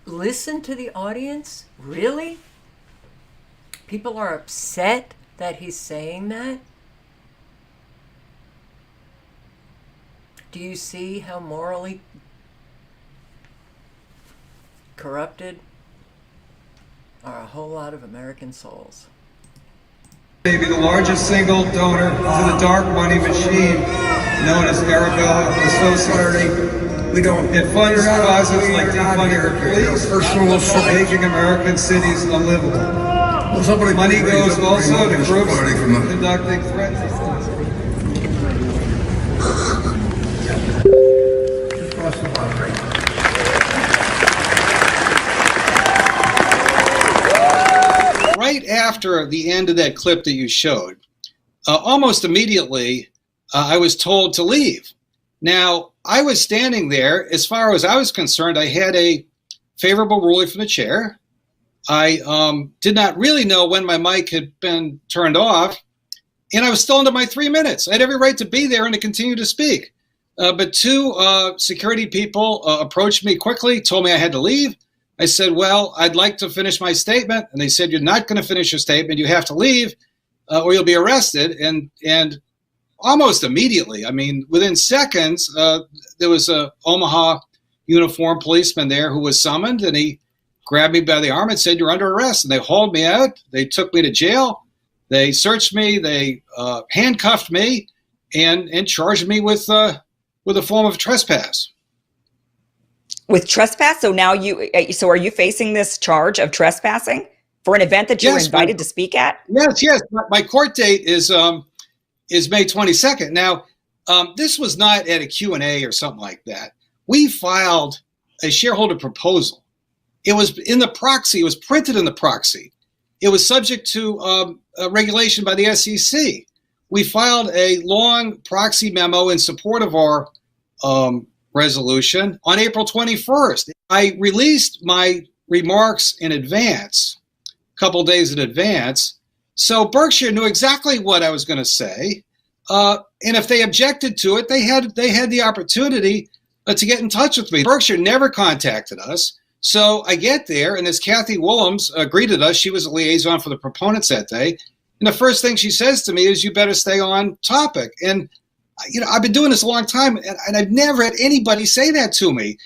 listen to the audience? Really? People are upset that he's saying that? Do you see how morally corrupted are a whole lot of American souls? Maybe the largest single donor to the dark money machine known as Arabella Associates. It funds causes like defunding the police, making American cities unlivable. Money goes also to groups conducting threats. Right after the end of that clip that you showed, almost immediately, I was told to leave. Now, I was standing there. As far as I was concerned, I had a favorable ruling from the chair. I did not really know when my mic had been turned off, and I was still under my 3 minutes. I had every right to be there and to continue to speak. But two security people approached me quickly, told me I had to leave. I said, well, I'd like to finish my statement. And they said, you're not going to finish your statement. You have to leave or you'll be arrested. And almost immediately, I mean, within seconds, there was a Omaha uniformed policeman there who was summoned, and he grabbed me by the arm and said, you're under arrest. And they hauled me out. They took me to jail. They searched me. They handcuffed me and charged me with a form of trespass. With trespass? So now so are you facing this charge of trespassing for an event that you were invited to speak at? Yes. My court date is May 22nd. Now, this was not at a Q&A or something like that. We filed a shareholder proposal. It was in the proxy. It was printed in the proxy. It was subject to regulation by the SEC. We filed a long proxy memo in support of our resolution on April 21st. I released my remarks in advance, a couple days in advance, so Berkshire knew exactly what I was going to say. And if they objected to it, they had the opportunity to get in touch with me. Berkshire never contacted us. So I get there, and as Kathy Willems greeted us, she was a liaison for the proponents that day. And the first thing she says to me is, you better stay on topic. And I've been doing this a long time, and I've never had anybody say that to me.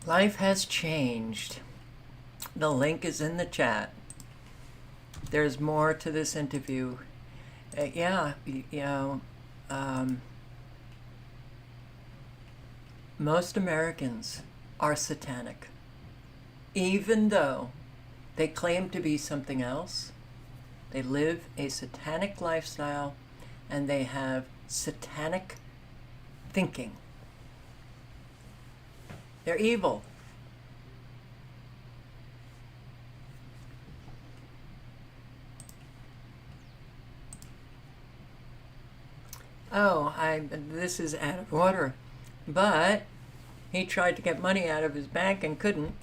Life has changed. The link is in the chat. There's more to this interview. Most Americans are satanic. Even though they claim to be something else, they live a satanic lifestyle and they have satanic thinking. They're evil. This is out of order, but he tried to get money out of his bank and couldn't.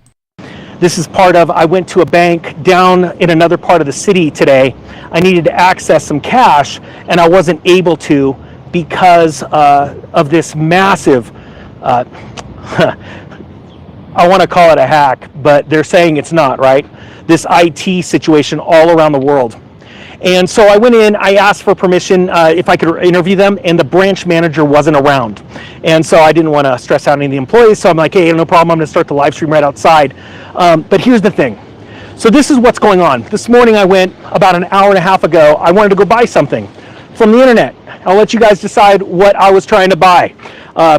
This is part of, I went to a bank down in another part of the city today. I needed to access some cash and I wasn't able to because of this massive, I want to call it a hack, but they're saying it's not, right? This IT situation all around the world. And so I went in, I asked for permission if I could interview them, and the branch manager wasn't around. And so I didn't want to stress out any of the employees, so I'm like, hey, no problem, I'm going to start the live stream right outside. But here's the thing. So this is what's going on. This morning I went, about an hour and a half ago, I wanted to go buy something from the internet. I'll let you guys decide what I was trying to buy.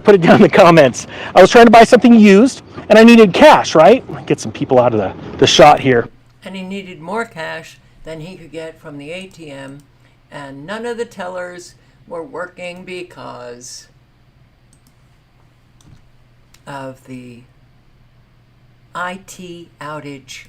Put it down in the comments. I was trying to buy something used, and I needed cash, right? Get some people out of the shot here. And he needed more cash than he could get from the ATM, and none of the tellers were working because of the IT outage.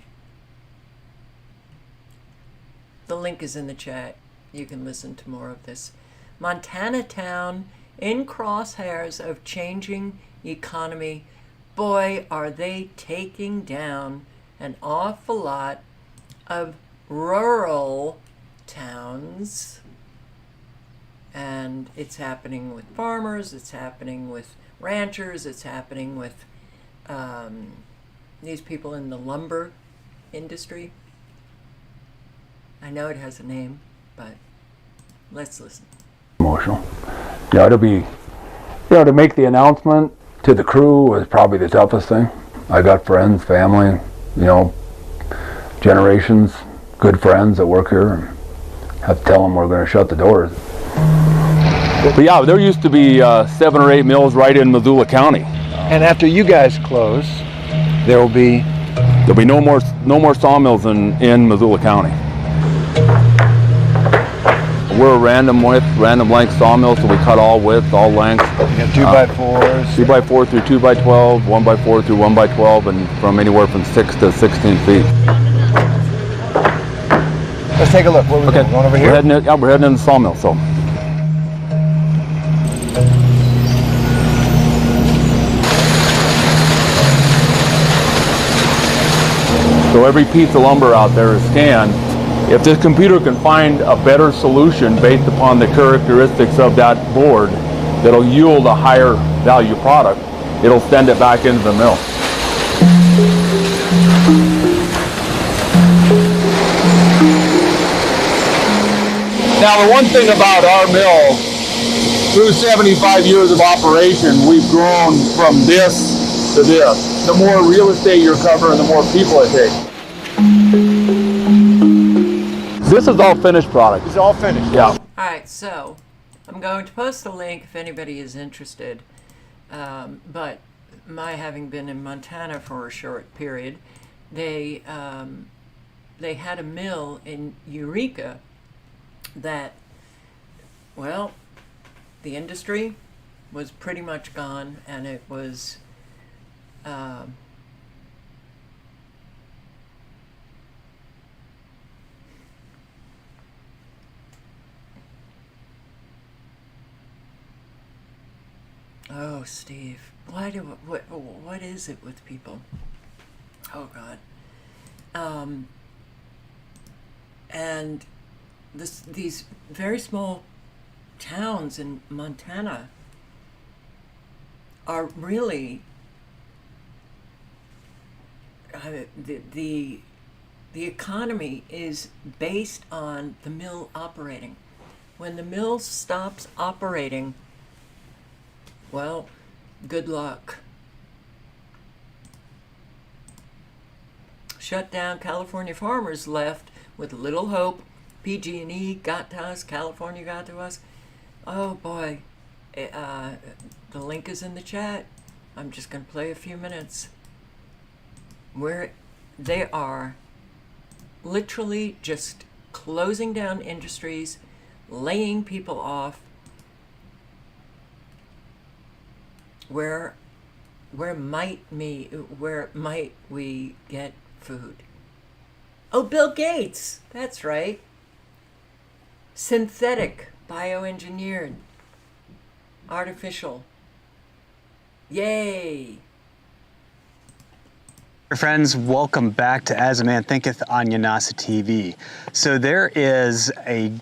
The link is in the chat. You can listen to more of this. Montana town in crosshairs of changing economy. Boy, are they taking down an awful lot of rural towns, and it's happening with farmers, it's happening with ranchers, it's happening with these people in the lumber industry. I know it has a name, but let's listen. Emotional. Yeah, to make the announcement to the crew was probably the toughest thing. I got friends, family, generations, good friends that work here, and have to tell them we're going to shut the doors. But yeah, there used to be 7 or 8 mills right in Missoula County. And after you guys close, there'll be no more sawmills in Missoula County. We're a random length sawmill, so we cut all widths, all lengths. You got 2x4s. 2x4 through 2x12, 1x4 through 1x12, and from anywhere from 6 to 16 feet. Let's take a look. Where are we going? Going over here? We're heading in the sawmill. So every piece of lumber out there is scanned. If this computer can find a better solution based upon the characteristics of that board that'll yield a higher value product, it'll send it back into the mill. Now, the one thing about our mill, through 75 years of operation, we've grown from this to this. The more real estate you're covering, the more people it takes. This is all finished product. It's all finished. Yeah. All right, so I'm going to post a link if anybody is interested. But my having been in Montana for a short period, they had a mill in Eureka that, well, the industry was pretty much gone, and it was oh, Steve, what is it with people? Oh God. And these very small towns in Montana are really the economy is based on the mill operating. When the mill stops operating, well, good luck. Shut down. California farmers left with little hope. PG&E got to us. California got to us. Oh boy. The link is in the chat. I'm just going to play a few minutes where they are literally just closing down industries, laying people off. Where might we get food? Oh, Bill Gates. That's right. Synthetic, bioengineered, artificial. Yay. Friends, welcome back to As a Man Thinketh on Yanasa TV. So there is an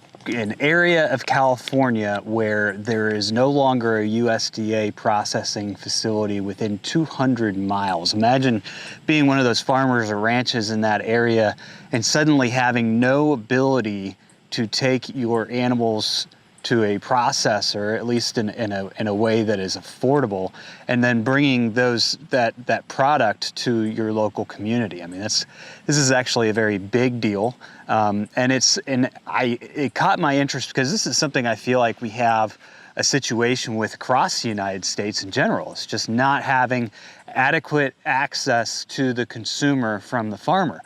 area of California where there is no longer a USDA processing facility within 200 miles. Imagine being one of those farmers or ranches in that area and suddenly having no ability to take your animals to a processor, at least in a way that is affordable, and then bringing that product to your local community. I mean, this is actually a very big deal, and it caught my interest because this is something I feel like we have a situation with across the United States in general. It's just not having adequate access to the consumer from the farmer.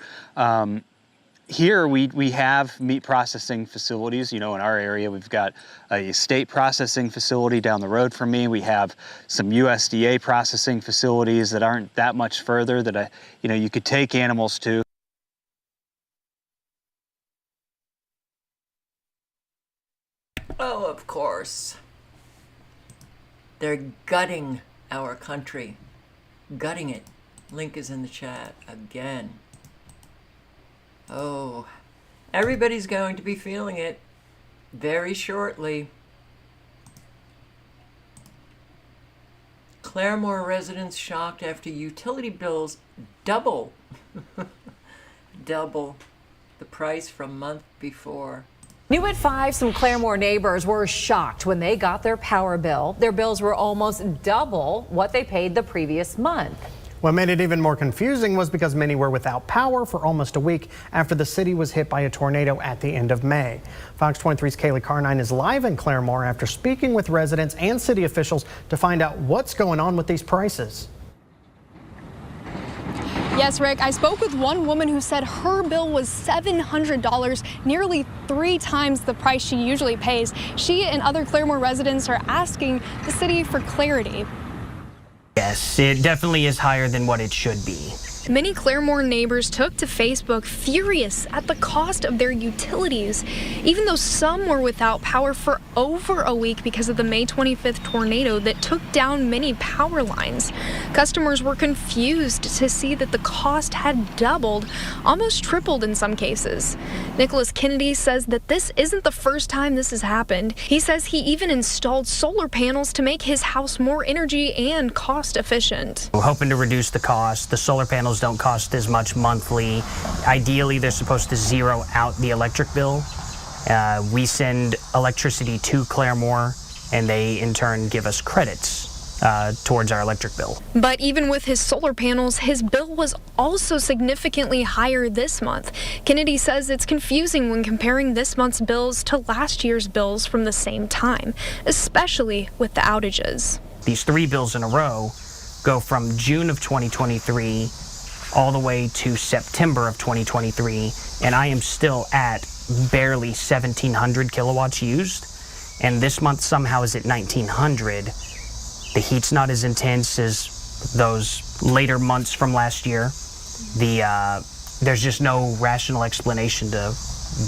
Here we have meat processing facilities. You know, in our area, we've got a state processing facility down the road from me. We have some USDA processing facilities that aren't that much further that you could take animals to. Oh, of course. They're gutting our country. Gutting it. Link is in the chat again. Oh, everybody's going to be feeling it very shortly. Claremore residents shocked after utility bills double the price from month before. New at 5, some Claremore neighbors were shocked when they got their power bill. Their bills were almost double what they paid the previous month. What made it even more confusing was because many were without power for almost a week after the city was hit by a tornado at the end of May. Fox 23's Kaylee Carnine is live in Claremore after speaking with residents and city officials to find out what's going on with these prices. Yes, Rick, I spoke with one woman who said her bill was $700, nearly 3 times the price she usually pays. She and other Claremore residents are asking the city for clarity. Yes, it definitely is higher than what it should be. Many Claremore neighbors took to Facebook furious at the cost of their utilities, even though some were without power for over a week because of the May 25th tornado that took down many power lines. Customers were confused to see that the cost had doubled, almost tripled in some cases. Nicholas Kennedy says that this isn't the first time this has happened. He says he even installed solar panels to make his house more energy and cost efficient. We're hoping to reduce the cost. The solar panels don't cost as much monthly. Ideally, they're supposed to zero out the electric bill. We send electricity to Claremore, and they in turn give us credits towards our electric bill. But even with his solar panels, his bill was also significantly higher this month. Kennedy says it's confusing when comparing this month's bills to last year's bills from the same time, especially with the outages. These 3 bills in a row go from June of 2023 all the way to September of 2023, and I am still at barely 1,700 kilowatts used, and this month somehow is at 1,900. The heat's not as intense as those later months from last year. There's just no rational explanation to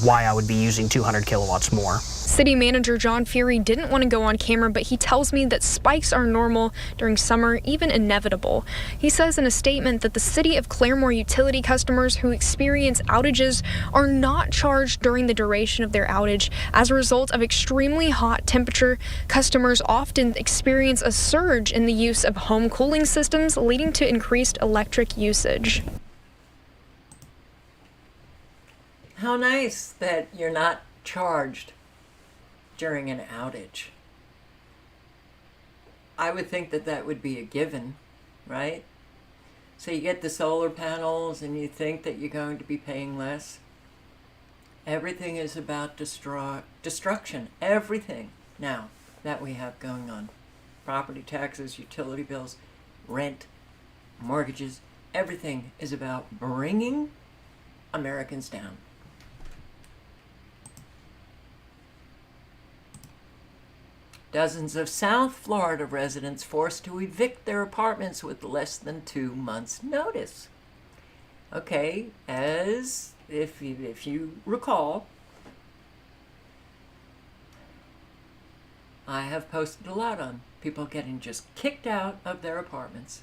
why I would be using 200 kilowatts more. City Manager John Fury didn't want to go on camera, but he tells me that spikes are normal during summer, even inevitable. He says in a statement that the City of Claremore utility customers who experience outages are not charged during the duration of their outage. As a result of extremely hot temperature, customers often experience a surge in the use of home cooling systems, leading to increased electric usage. How nice that you're not charged during an outage. I would think that that would be a given, right? So you get the solar panels and you think that you're going to be paying less. Everything is about destruction. Everything now that we have going on. Property taxes, utility bills, rent, mortgages, everything is about bringing Americans down. Dozens of South Florida residents forced to evict their apartments with less than 2 months' notice. Okay, as if you recall, I have posted a lot on people getting just kicked out of their apartments.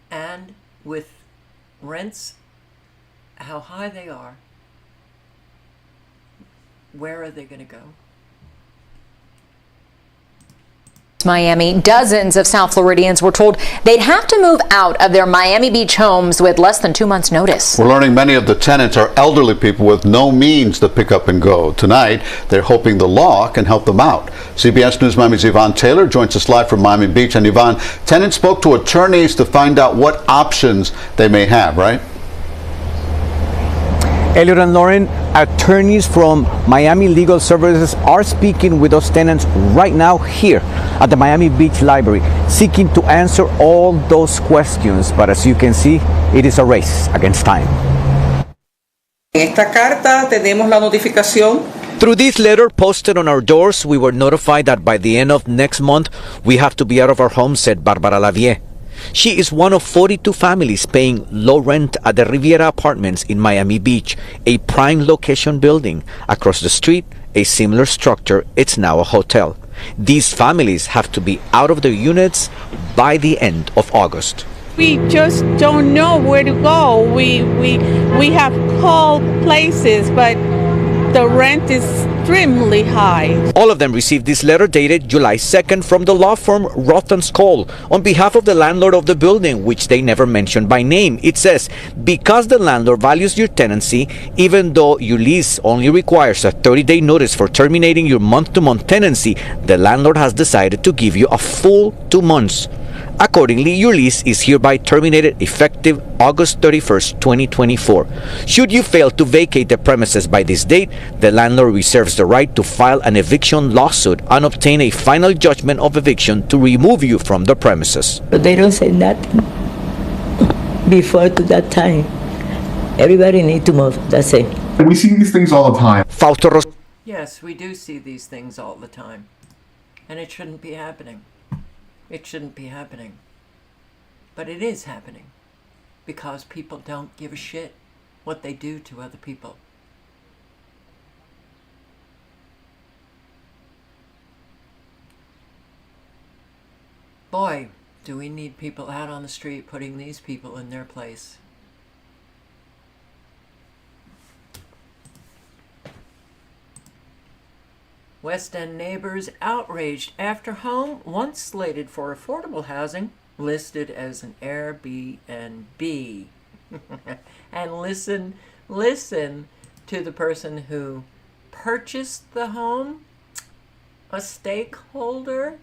And with rents, how high they are, where are they going to go? Miami, dozens of South Floridians were told they'd have to move out of their Miami Beach homes with less than 2 months' notice. We're learning many of the tenants are elderly people with no means to pick up and go. Tonight, they're hoping the law can help them out. CBS News Miami's Yvonne Taylor joins us live from Miami Beach. And Yvonne, tenants spoke to attorneys to find out what options they may have, right? Elliot and Lauren, attorneys from Miami Legal Services are speaking with those tenants right now here at the Miami Beach Library, seeking to answer all those questions. But as you can see, it is a race against time. Esta carta tenemos la notificación. Through this letter posted on our doors, we were notified that by the end of next month, we have to be out of our home, said Barbara Lavie. She is one of 42 families paying low rent at the Riviera Apartments in Miami Beach, a prime location building. Across the street, a similar structure, it's now a hotel. These families have to be out of their units by the end of August. We just don't know where to go. We have called places, but The rent is extremely high. All of them received this letter dated July 2nd from the law firm Roth & Skoll on behalf of the landlord of the building, which they never mentioned by name. It says, because the landlord values your tenancy, even though your lease only requires a 30-day notice for terminating your month-to-month tenancy, the landlord has decided to give you a full 2 months. Accordingly, your lease is hereby terminated effective August 31st, 2024. Should you fail to vacate the premises by this date, the landlord reserves the right to file an eviction lawsuit and obtain a final judgment of eviction to remove you from the premises. But they don't say nothing before to that time. Everybody need to move, that's it. We see these things all the time. Yes, we do see these things all the time. And it shouldn't be happening. It shouldn't be happening. But it is happening. Because people don't give a shit what they do to other people. Boy, do we need people out on the street putting these people in their place. West End neighbors outraged after home once slated for affordable housing listed as an Airbnb. And listen to the person who purchased the home, a stakeholder.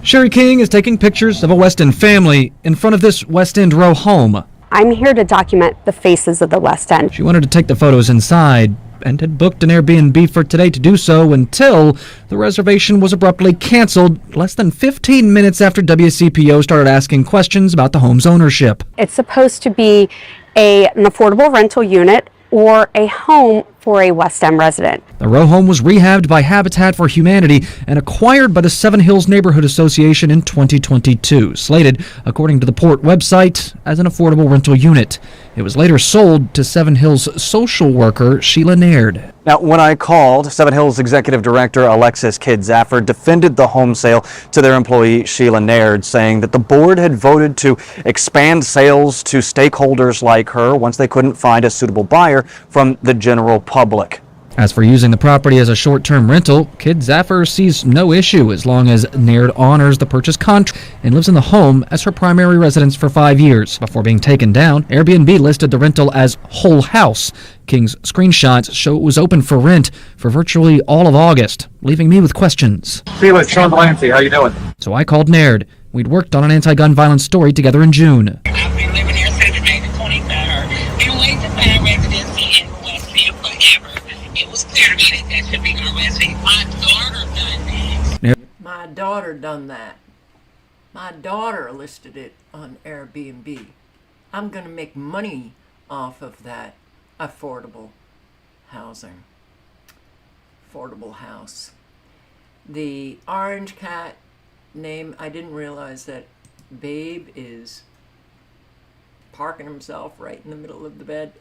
Sherry King is taking pictures of a West End family in front of this West End row home. I'm here to document the faces of the West End. She wanted to take the photos inside and had booked an Airbnb for today to do so until the reservation was abruptly canceled less than 15 minutes after WCPO started asking questions about the home's ownership. It's supposed to be an affordable rental unit or a home for a West End resident. The row home was rehabbed by Habitat for Humanity and acquired by the Seven Hills Neighborhood Association in 2022, slated, according to the Port website, as an affordable rental unit. It was later sold to Seven Hills social worker Sheila Naird. Now, when I called, Seven Hills Executive Director Alexis Kidd-Zaffer defended the home sale to their employee Sheila Naird, saying that the board had voted to expand sales to stakeholders like her once they couldn't find a suitable buyer from the general public. As for using the property as a short-term rental, Kidd-Zaffer sees no issue as long as Naird honors the purchase contract and lives in the home as her primary residence for 5 years. Before being taken down, Airbnb listed the rental as whole house. King's screenshots show it was open for rent for virtually all of August, leaving me with questions. Sheila, it's Sean Delancey. How you doing? So I called Naird. We'd worked on an anti-gun violence story together in June. I've been living here since May the 23rd. Been waiting to find residency in Westfield forever. It was clear to me that should be my residence. My daughter done that. My daughter done that. My daughter listed it on Airbnb. I'm going to make money off of that affordable housing. Affordable house. The orange cat name, I didn't realize that Babe is parking himself right in the middle of the bed.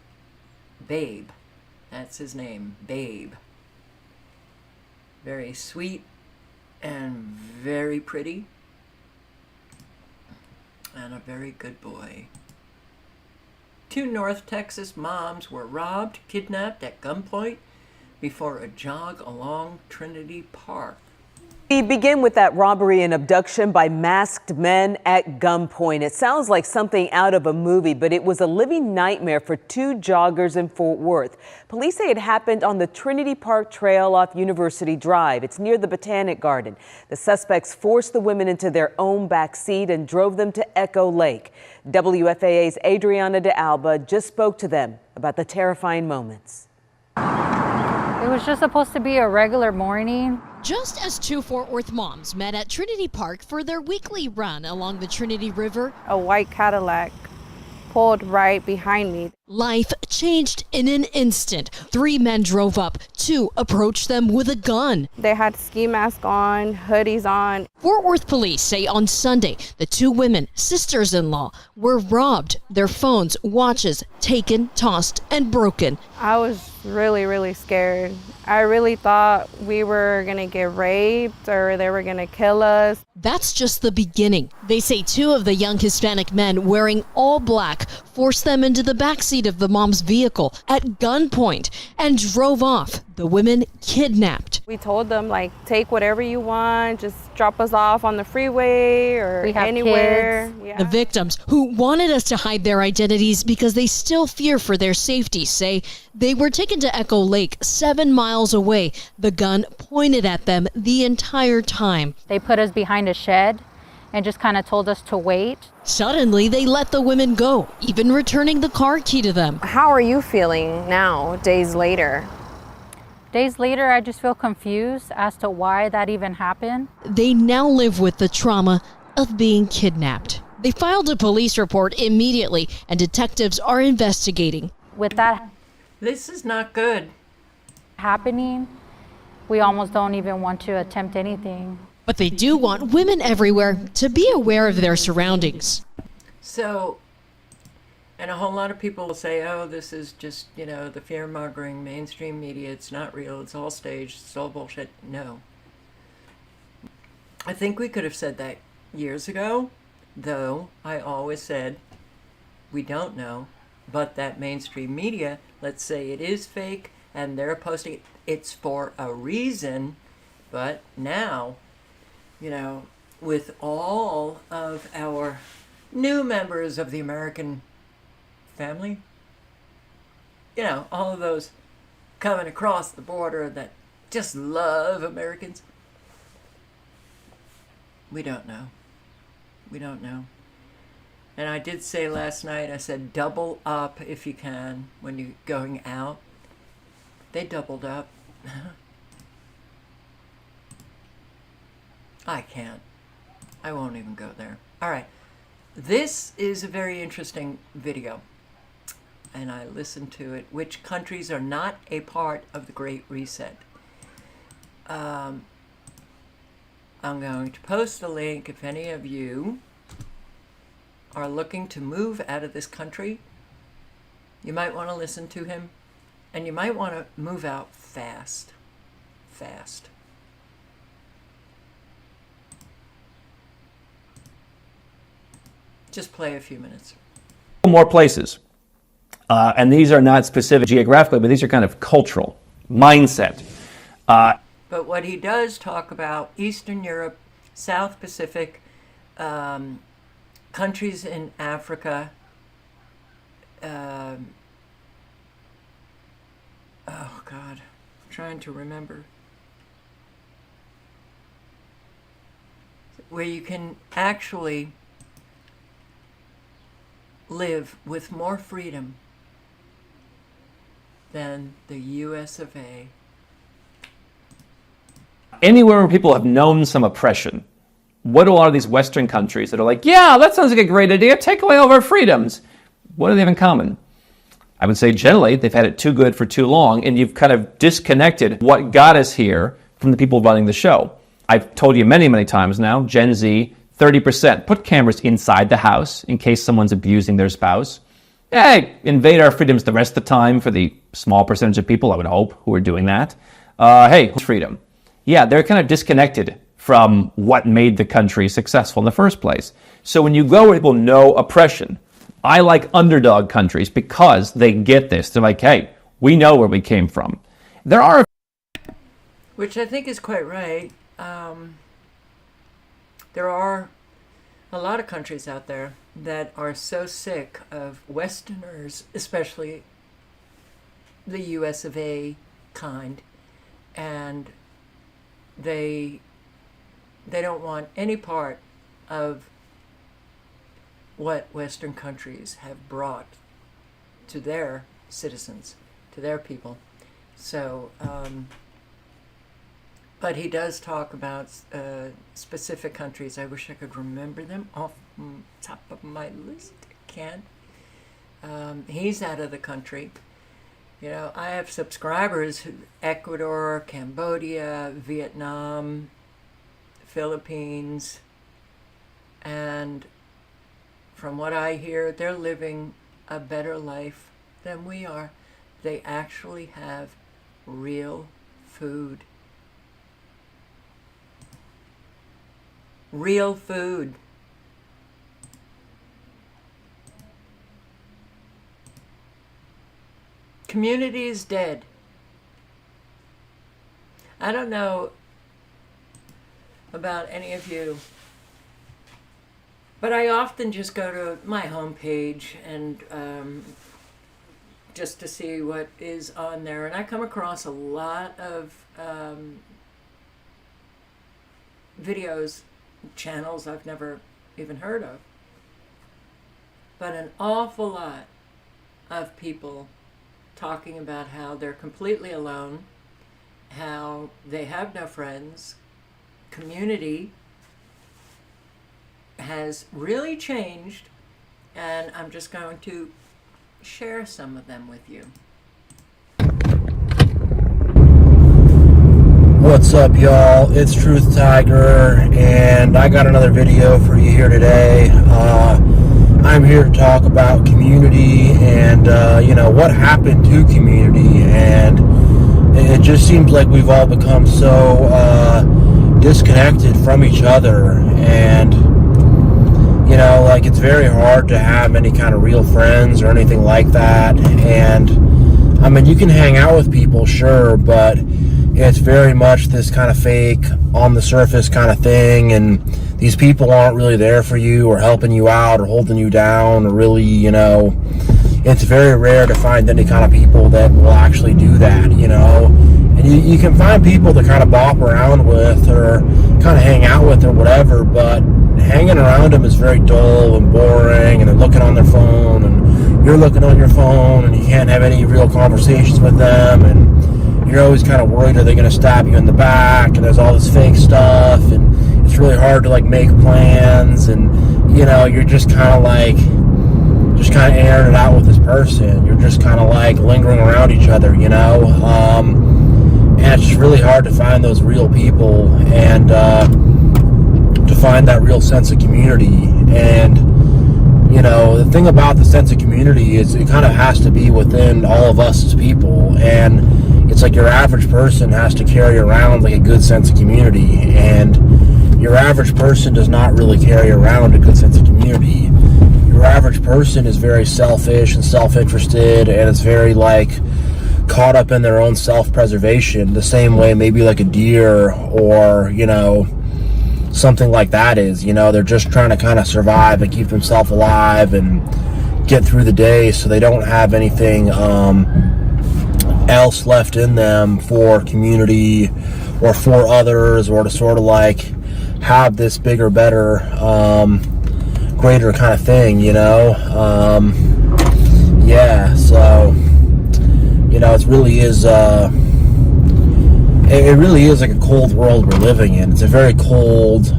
Babe. That's his name, Babe. Very sweet and very pretty. And a very good boy. 2 North Texas moms were robbed, kidnapped at gunpoint before a jog along Trinity Park. We begin with that robbery and abduction by masked men at gunpoint. It sounds like something out of a movie, but it was a living nightmare for 2 joggers in Fort Worth. Police say it happened on the Trinity Park Trail off University Drive. It's near the Botanic Garden. The suspects forced the women into their own back seat and drove them to Echo Lake. WFAA's Adriana de Alba just spoke to them about the terrifying moments. It was just supposed to be a regular morning. Just as 2 Fort Worth moms met at Trinity Park for their weekly run along the Trinity River, a white Cadillac pulled right behind me. Life changed in an instant. 3 men drove up. 2 approached them with a gun. They had ski masks on, hoodies on. Fort Worth police say on Sunday, the 2 women, sisters-in-law, were robbed. Their phones, watches, taken, tossed, and broken. I was really scared. I really thought we were gonna get raped or they were gonna kill us. That's just the beginning. They say 2 of the young Hispanic men wearing all black forced them into the backseat seat of the mom's vehicle at gunpoint and drove off, the women kidnapped. We told them, like, take whatever you want, just drop us off on the freeway or anywhere. Yeah. The victims, who wanted us to hide their identities because they still fear for their safety, say they were taken to Echo Lake, 7 miles away. The gun pointed at them the entire time. They put us behind a shed and just kind of told us to wait. Suddenly, they let the women go, even returning the car key to them. How are you feeling now, days later? Days later, I just feel confused as to why that even happened. They now live with the trauma of being kidnapped. They filed a police report immediately, and detectives are investigating. With that This is not good. happening, we almost don't even want to attempt anything. But they do want women everywhere to be aware of their surroundings. So, and a whole lot of people will say, oh, this is just, the fear-mongering mainstream media. It's not real. It's all staged. It's all bullshit. No. I think we could have said that years ago, though I always said, we don't know. But that mainstream media, let's say it is fake and they're posting it, it's for a reason. But now, with all of our new members of the American family, all of those coming across the border that just love Americans, we don't know. We don't know. And I did say last night, I said, double up if you can when you're going out. They doubled up. I can't. I won't even go there. All right. This is a very interesting video. And I listened to it. Which countries are not a part of the Great Reset? I'm going to post a link if any of you are looking to move out of this country. You might want to listen to him. And you might want to move out fast. Fast. Just play a few minutes. More places. And these are not specific geographically, but these are kind of cultural mindset. But what he does talk about, Eastern Europe, South Pacific, countries in Africa, oh God, I'm trying to remember, where you can actually live with more freedom than the US of A. Anywhere where people have known some oppression, what do a lot of these Western countries that are like, yeah, that sounds like a great idea, take away all of our freedoms, what do they have in common? I would say generally they've had it too good for too long, and you've kind of disconnected what got us here from the people running the show. I've told you many, many times now, Gen Z, 30%. Put cameras inside the house in case someone's abusing their spouse. Hey, invade our freedoms the rest of the time for the small percentage of people, I would hope, who are doing that. Hey, freedom. Yeah, they're kind of disconnected from what made the country successful in the first place. So when you go where people know oppression, I like underdog countries because they get this. They're like, hey, we know where we came from. There are... Which I think is quite right. There are a lot of countries out there that are so sick of Westerners, especially the US of A kind, and they don't want any part of what Western countries have brought to their citizens, to their people. So, but he does talk about specific countries. I wish I could remember them off the top of my list. I can't. He's out of the country. I have subscribers who Ecuador, Cambodia, Vietnam, Philippines, and from what I hear, they're living a better life than we are. They actually have real food. Real food. Community is dead. I don't know about any of you, but I often just go to my homepage and just to see what is on there, and I come across a lot of videos, channels I've never even heard of, but an awful lot of people talking about how they're completely alone, how they have no friends. Community has really changed, and I'm just going to share some of them with you. What's up, y'all? It's Truth Tiger, and I got another video for you here today. I'm here to talk about community and, what happened to community, and it just seems like we've all become so disconnected from each other, and, it's very hard to have any kind of real friends or anything like that, and, you can hang out with people, sure, but it's very much this kind of fake, on the surface kind of thing, and these people aren't really there for you or helping you out or holding you down or really, it's very rare to find any kind of people that will actually do that, And you can find people to kind of bop around with or kind of hang out with or whatever, but hanging around them is very dull and boring, and they're looking on their phone, and you're looking on your phone, and you can't have any real conversations with them, and you're always kind of worried, are they going to stab you in the back, and there's all this fake stuff, and it's really hard to make plans, and you're just kind of airing it out with this person. You're just kind of lingering around each other, and it's just really hard to find those real people and to find that real sense of community. And the thing about the sense of community is it kind of has to be within all of us as people, and it's like your average person has to carry around a good sense of community, and your average person does not really carry around a good sense of community. Your average person is very selfish and self-interested, and it's very caught up in their own self-preservation, the same way maybe a deer or something like that is. They're just trying to kind of survive and keep themselves alive and get through the day, so they don't have anything else left in them for community or for others, or to sort of have this bigger, better, greater kind of thing, so it really is it really is a cold world we're living in. It's a very cold,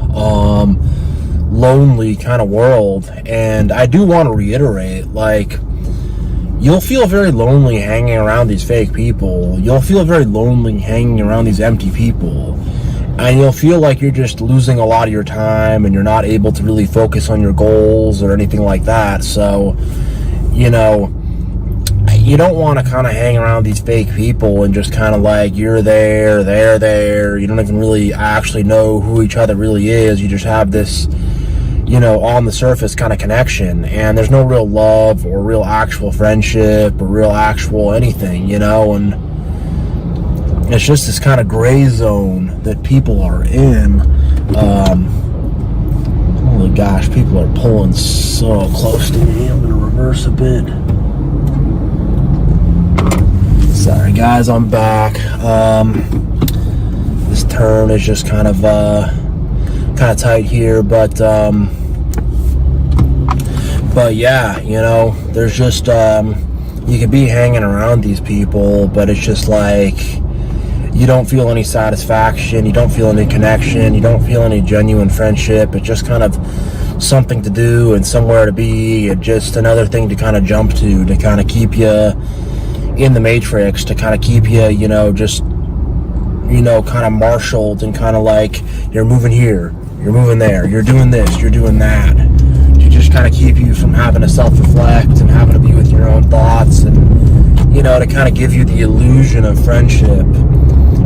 lonely kind of world, and I do want to reiterate, you'll feel very lonely hanging around these fake people. You'll feel very lonely hanging around these empty people. And you'll feel like you're just losing a lot of your time, and you're not able to really focus on your goals or anything like that. So, you don't want to kind of hang around these fake people and just kind of you're there, they're there. You don't even really actually know who each other really is. You just have this, on the surface kind of connection, and there's no real love or real actual friendship or real actual anything, and it's just this kind of gray zone that people are in. Holy gosh, people are pulling so close to me. I'm going to reverse a bit. Sorry guys, I'm back. This turn is just kind of tight here, but yeah, there's just you could be hanging around these people, but it's just you don't feel any satisfaction, you don't feel any connection, you don't feel any genuine friendship. It's just kind of something to do and somewhere to be, and just another thing to kind of jump to kind of keep you in the matrix, to kind of keep you, just, kind of marshaled and kind of you're moving here, you're moving there, you're doing this, you're doing that, to just kind of keep you from having to self-reflect and having to be with your own thoughts, and, to kind of give you the illusion of friendship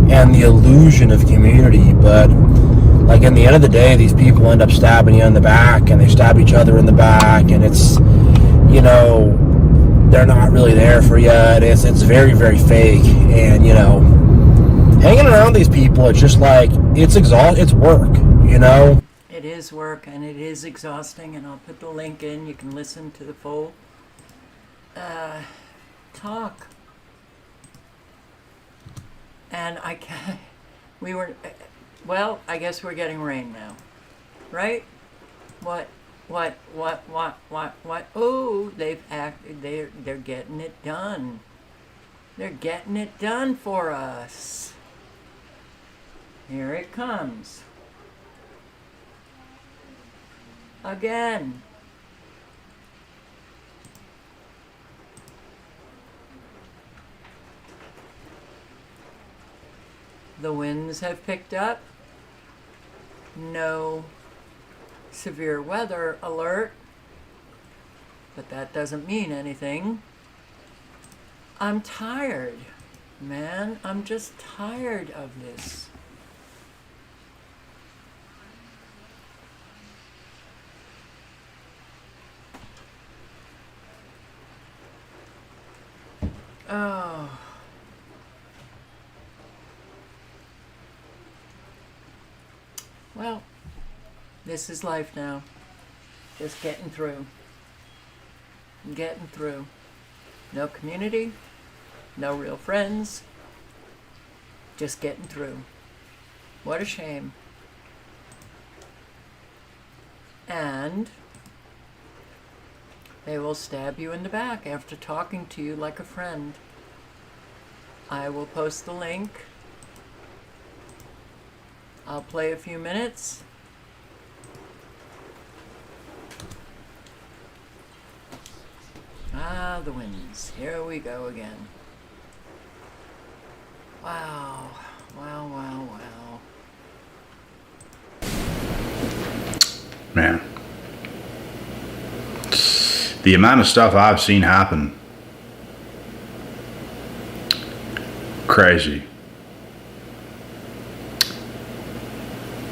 and the illusion of community. But in the end of the day, these people end up stabbing you in the back, and they stab each other in the back, and it's they're not really there for you. It's very, very fake. And, you know, hanging around these people, it's just like, it's work, you know? It is work and it is exhausting, and I'll put the link in. You can listen to the full talk. And I guess we're getting rain now, right? What? Oh, they're getting it done. They're getting it done for us. Here it comes. Again. The winds have picked up. No severe weather alert, but that doesn't mean anything. I'm tired, man. I'm just tired of this. Oh. Well, this is life now. Just getting through. Getting through. No community, no real friends. Just getting through. What a shame. And they will stab you in the back after talking to you like a friend. I will post the link. I'll play a few minutes. Ah, the winds. Here we go again. Wow. Wow. Man. The amount of stuff I've seen happen. Crazy.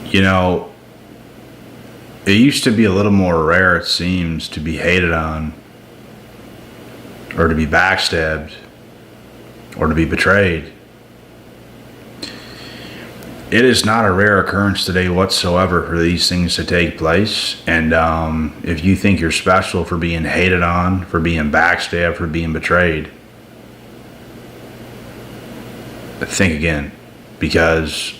You know, it used to be a little more rare, it seems, to be hated on, or to be backstabbed, or to be betrayed. It is not a rare occurrence today whatsoever for these things to take place. And if you think you're special for being hated on, for being backstabbed, for being betrayed, think again. Because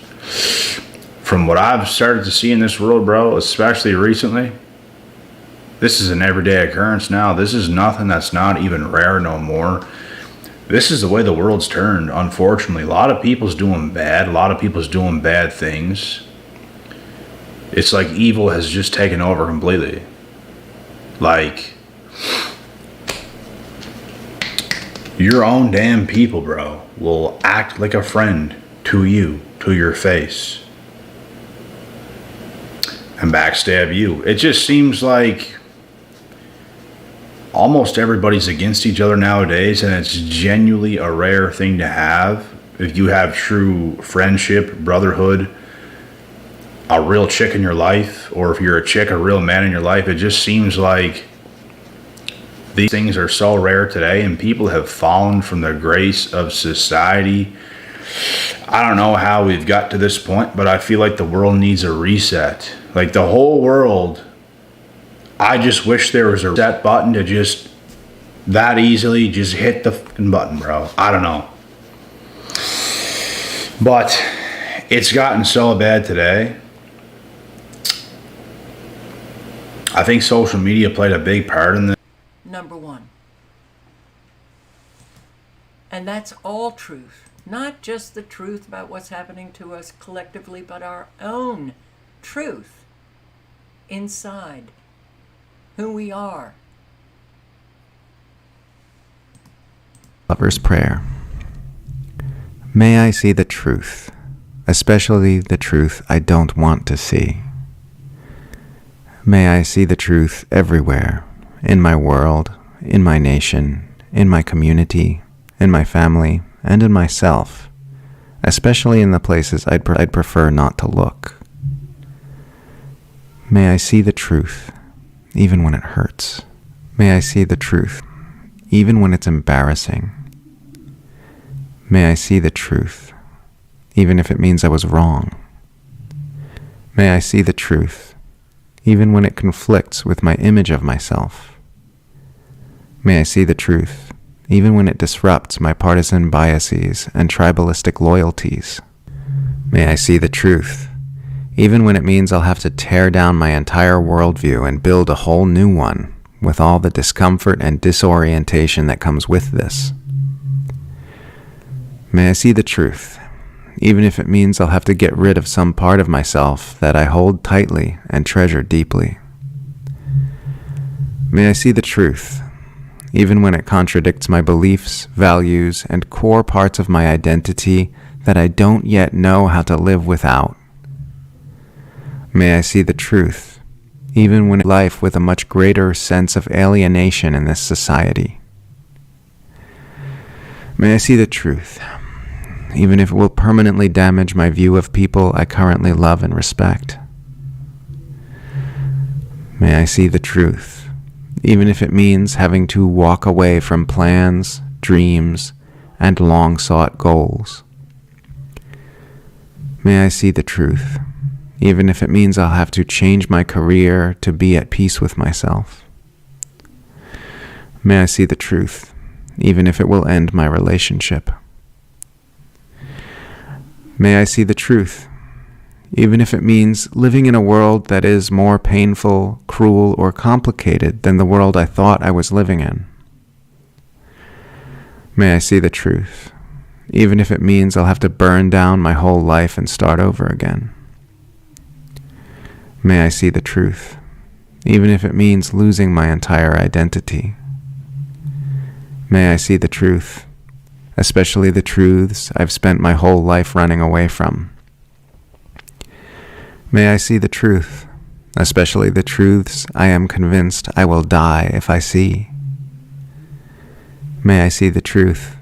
from what I've started to see in this world, bro, especially recently, this is an everyday occurrence now. This is nothing that's not even rare no more. This is the way the world's turned, unfortunately. A lot of people's doing bad. A lot of people's doing bad things. It's like evil has just taken over completely. Like, your own damn people, bro, will act like a friend to you, to your face, and backstab you. It just seems like almost everybody's against each other nowadays, and it's genuinely a rare thing to have. If you have true friendship, brotherhood, a real chick in your life, or if you're a chick, a real man in your life, it just seems like these things are so rare today, and people have fallen from the grace of society. I don't know how we've got to this point, but I feel like the world needs a reset. Like the whole world, I just wish there was a reset button to just that easily just hit the fucking button, bro. I don't know. But it's gotten so bad today. I think social media played a big part in this. Number one. And that's all truth. Not just the truth about what's happening to us collectively, but our own truth inside who we are. Lover's Prayer. May I see the truth, especially the truth I don't want to see. May I see the truth everywhere, in my world, in my nation, in my community, in my family, and in myself, especially in the places I'd prefer not to look. May I see the truth, even when it hurts. May I see the truth, even when it's embarrassing. May I see the truth, even if it means I was wrong. May I see the truth, even when it conflicts with my image of myself. May I see the truth, even when it disrupts my partisan biases and tribalistic loyalties. May I see the truth, even when it means I'll have to tear down my entire worldview and build a whole new one, with all the discomfort and disorientation that comes with this. May I see the truth, even if it means I'll have to get rid of some part of myself that I hold tightly and treasure deeply. May I see the truth, even when it contradicts my beliefs, values, and core parts of my identity that I don't yet know how to live without. May I see the truth, even when life with a much greater sense of alienation in this society. May I see the truth, even if it will permanently damage my view of people I currently love and respect. May I see the truth, even if it means having to walk away from plans, dreams, and long-sought goals. May I see the truth, even if it means I'll have to change my career to be at peace with myself. May I see the truth, even if it will end my relationship. May I see the truth, even if it means living in a world that is more painful, cruel, or complicated than the world I thought I was living in. May I see the truth, even if it means I'll have to burn down my whole life and start over again. May I see the truth, even if it means losing my entire identity. May I see the truth, especially the truths I've spent my whole life running away from. May I see the truth, especially the truths I am convinced I will die if I see. May I see the truth,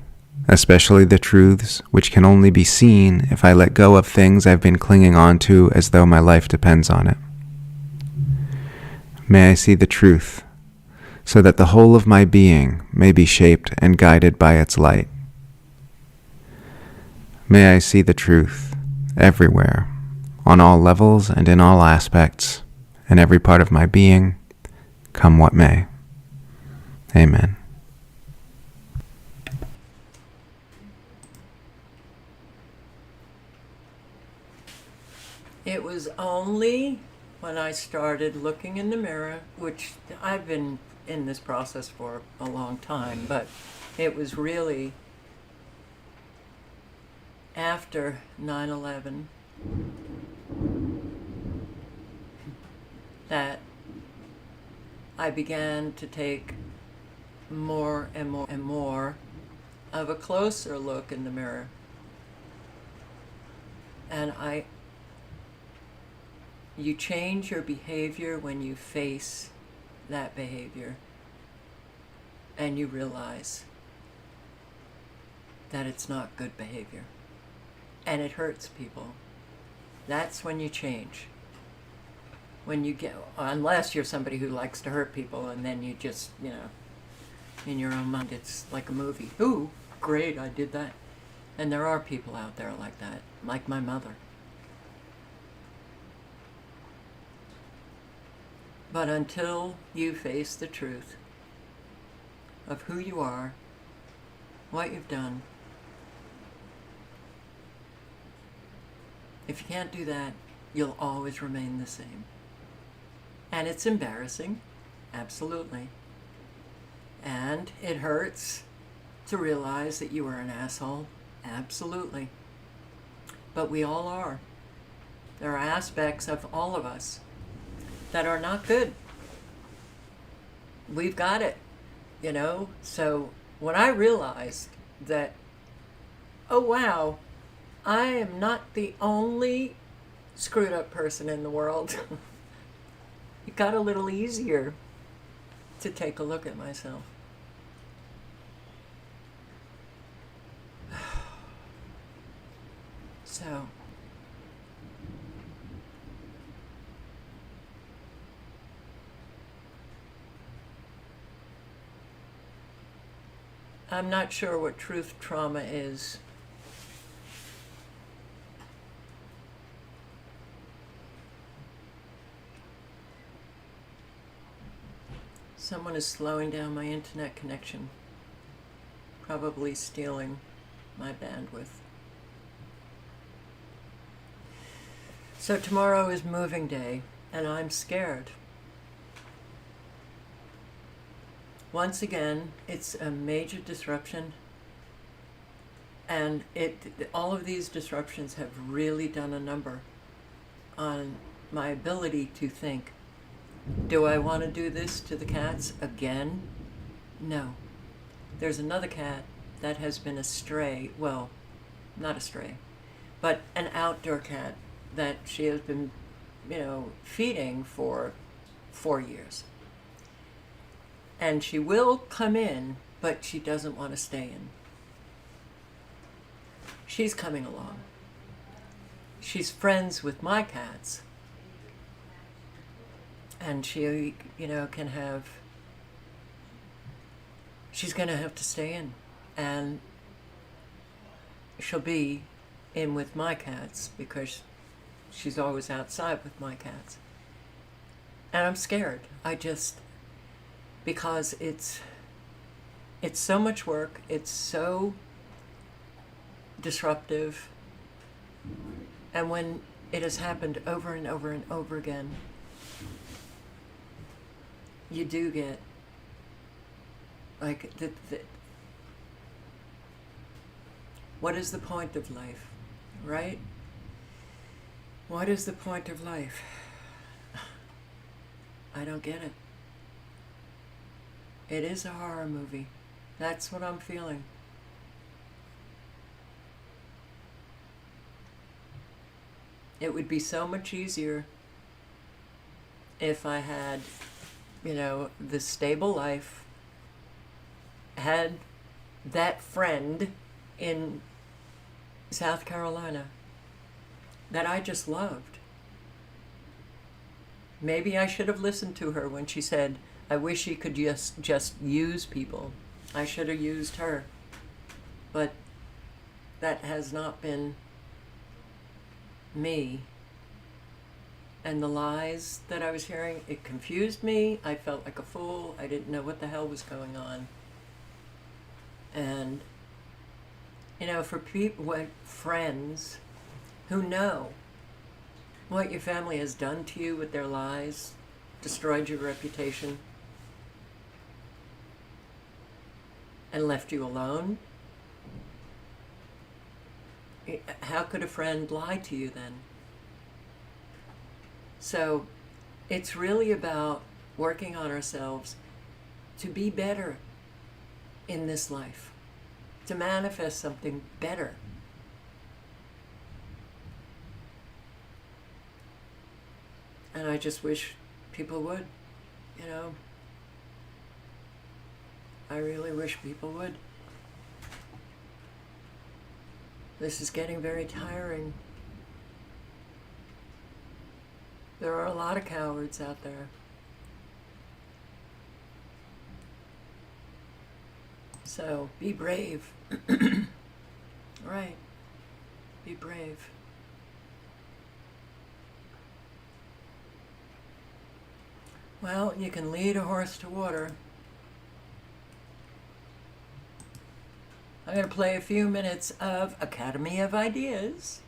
especially the truths which can only be seen if I let go of things I've been clinging on to as though my life depends on it. May I see the truth, so that the whole of my being may be shaped and guided by its light. May I see the truth everywhere, on all levels and in all aspects, in every part of my being, come what may. Amen. It was only when I started looking in the mirror, which I've been in this process for a long time, but it was really after 9/11 that I began to take more and more and more of a closer look in the mirror. And you change your behavior when you face that behavior and you realize that it's not good behavior and it hurts people. That's when you change. When you get, unless you're somebody who likes to hurt people and then you just, in your own mind, it's like a movie. Ooh, great, I did that. And there are people out there like that, like my mother. But until you face the truth of who you are, what you've done, if you can't do that, you'll always remain the same. And it's embarrassing, absolutely. And it hurts to realize that you were an asshole, absolutely. But we all are. There are aspects of all of us that are not good. We've got it, So when I realized that, oh wow, I am not the only screwed up person in the world, it got a little easier to take a look at myself. So, I'm not sure what truth trauma is. Someone is slowing down my internet connection, probably stealing my bandwidth. So tomorrow is moving day, and I'm scared. Once again, it's a major disruption, and all of these disruptions have really done a number on my ability to think. Do I want to do this to the cats again? No. There's another cat that has been a stray, well, not a stray, but an outdoor cat that she has been, feeding for 4 years. And she will come in, but she doesn't want to stay in. She's coming along. She's friends with my cats. And she, can have, she's going to have to stay in. And she'll be in with my cats because she's always outside with my cats. And I'm scared. Because it's so much work, it's so disruptive, and when it has happened over and over and over again, you do get like what is the point of life, right? What is the point of life? I don't get it. It is a horror movie. That's what I'm feeling. It would be so much easier if I had, the stable life, had that friend in South Carolina that I just loved. Maybe I should have listened to her when she said, I wish she could just use people. I should have used her. But that has not been me. And the lies that I was hearing, it confused me. I felt like a fool. I didn't know what the hell was going on. And, for people, friends who know what your family has done to you with their lies, destroyed your reputation, and left you alone. How could a friend lie to you then? So it's really about working on ourselves to be better in this life, to manifest something better. And I just wish people would, I really wish people would. This is getting very tiring. There are a lot of cowards out there. So be brave. Right. Be brave. Well, you can lead a horse to water. I'm going to play a few minutes of Academy of Ideas.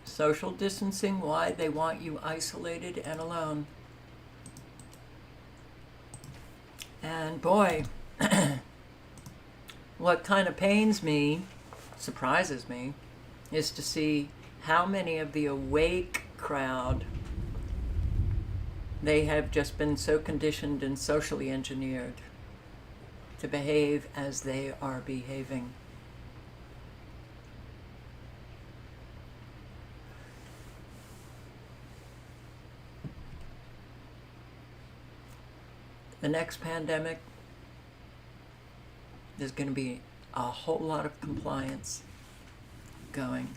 Social distancing, why they want you isolated and alone. And boy, what kind of pains me, surprises me, is to see how many of the awake crowd, they have just been so conditioned and socially engineered to behave as they are behaving. The next pandemic, there's going to be a whole lot of compliance going.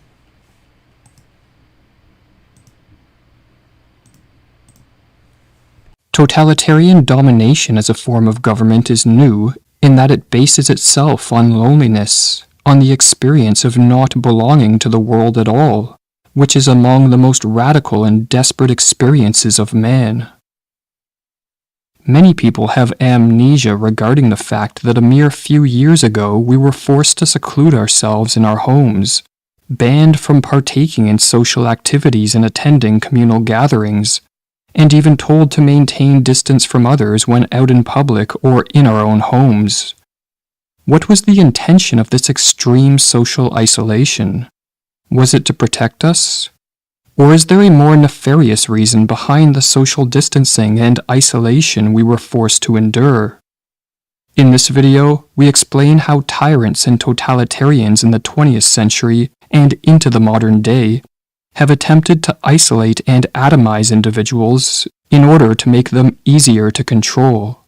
Totalitarian domination as a form of government is new in that it bases itself on loneliness, on the experience of not belonging to the world at all, which is among the most radical and desperate experiences of man. Many people have amnesia regarding the fact that a mere few years ago we were forced to seclude ourselves in our homes, banned from partaking in social activities and attending communal gatherings, and even told to maintain distance from others when out in public or in our own homes. What was the intention of this extreme social isolation? Was it to protect us? Or is there a more nefarious reason behind the social distancing and isolation we were forced to endure? In this video, we explain how tyrants and totalitarians in the 20th century and into the modern day have attempted to isolate and atomize individuals in order to make them easier to control.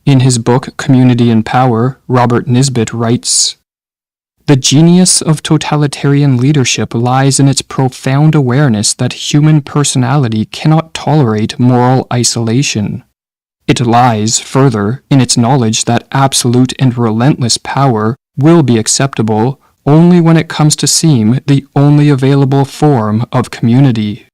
In his book Community and Power, Robert Nisbet writes, "The genius of totalitarian leadership lies in its profound awareness that human personality cannot tolerate moral isolation. It lies, further, in its knowledge that absolute and relentless power will be acceptable only when it comes to seem the only available form of community."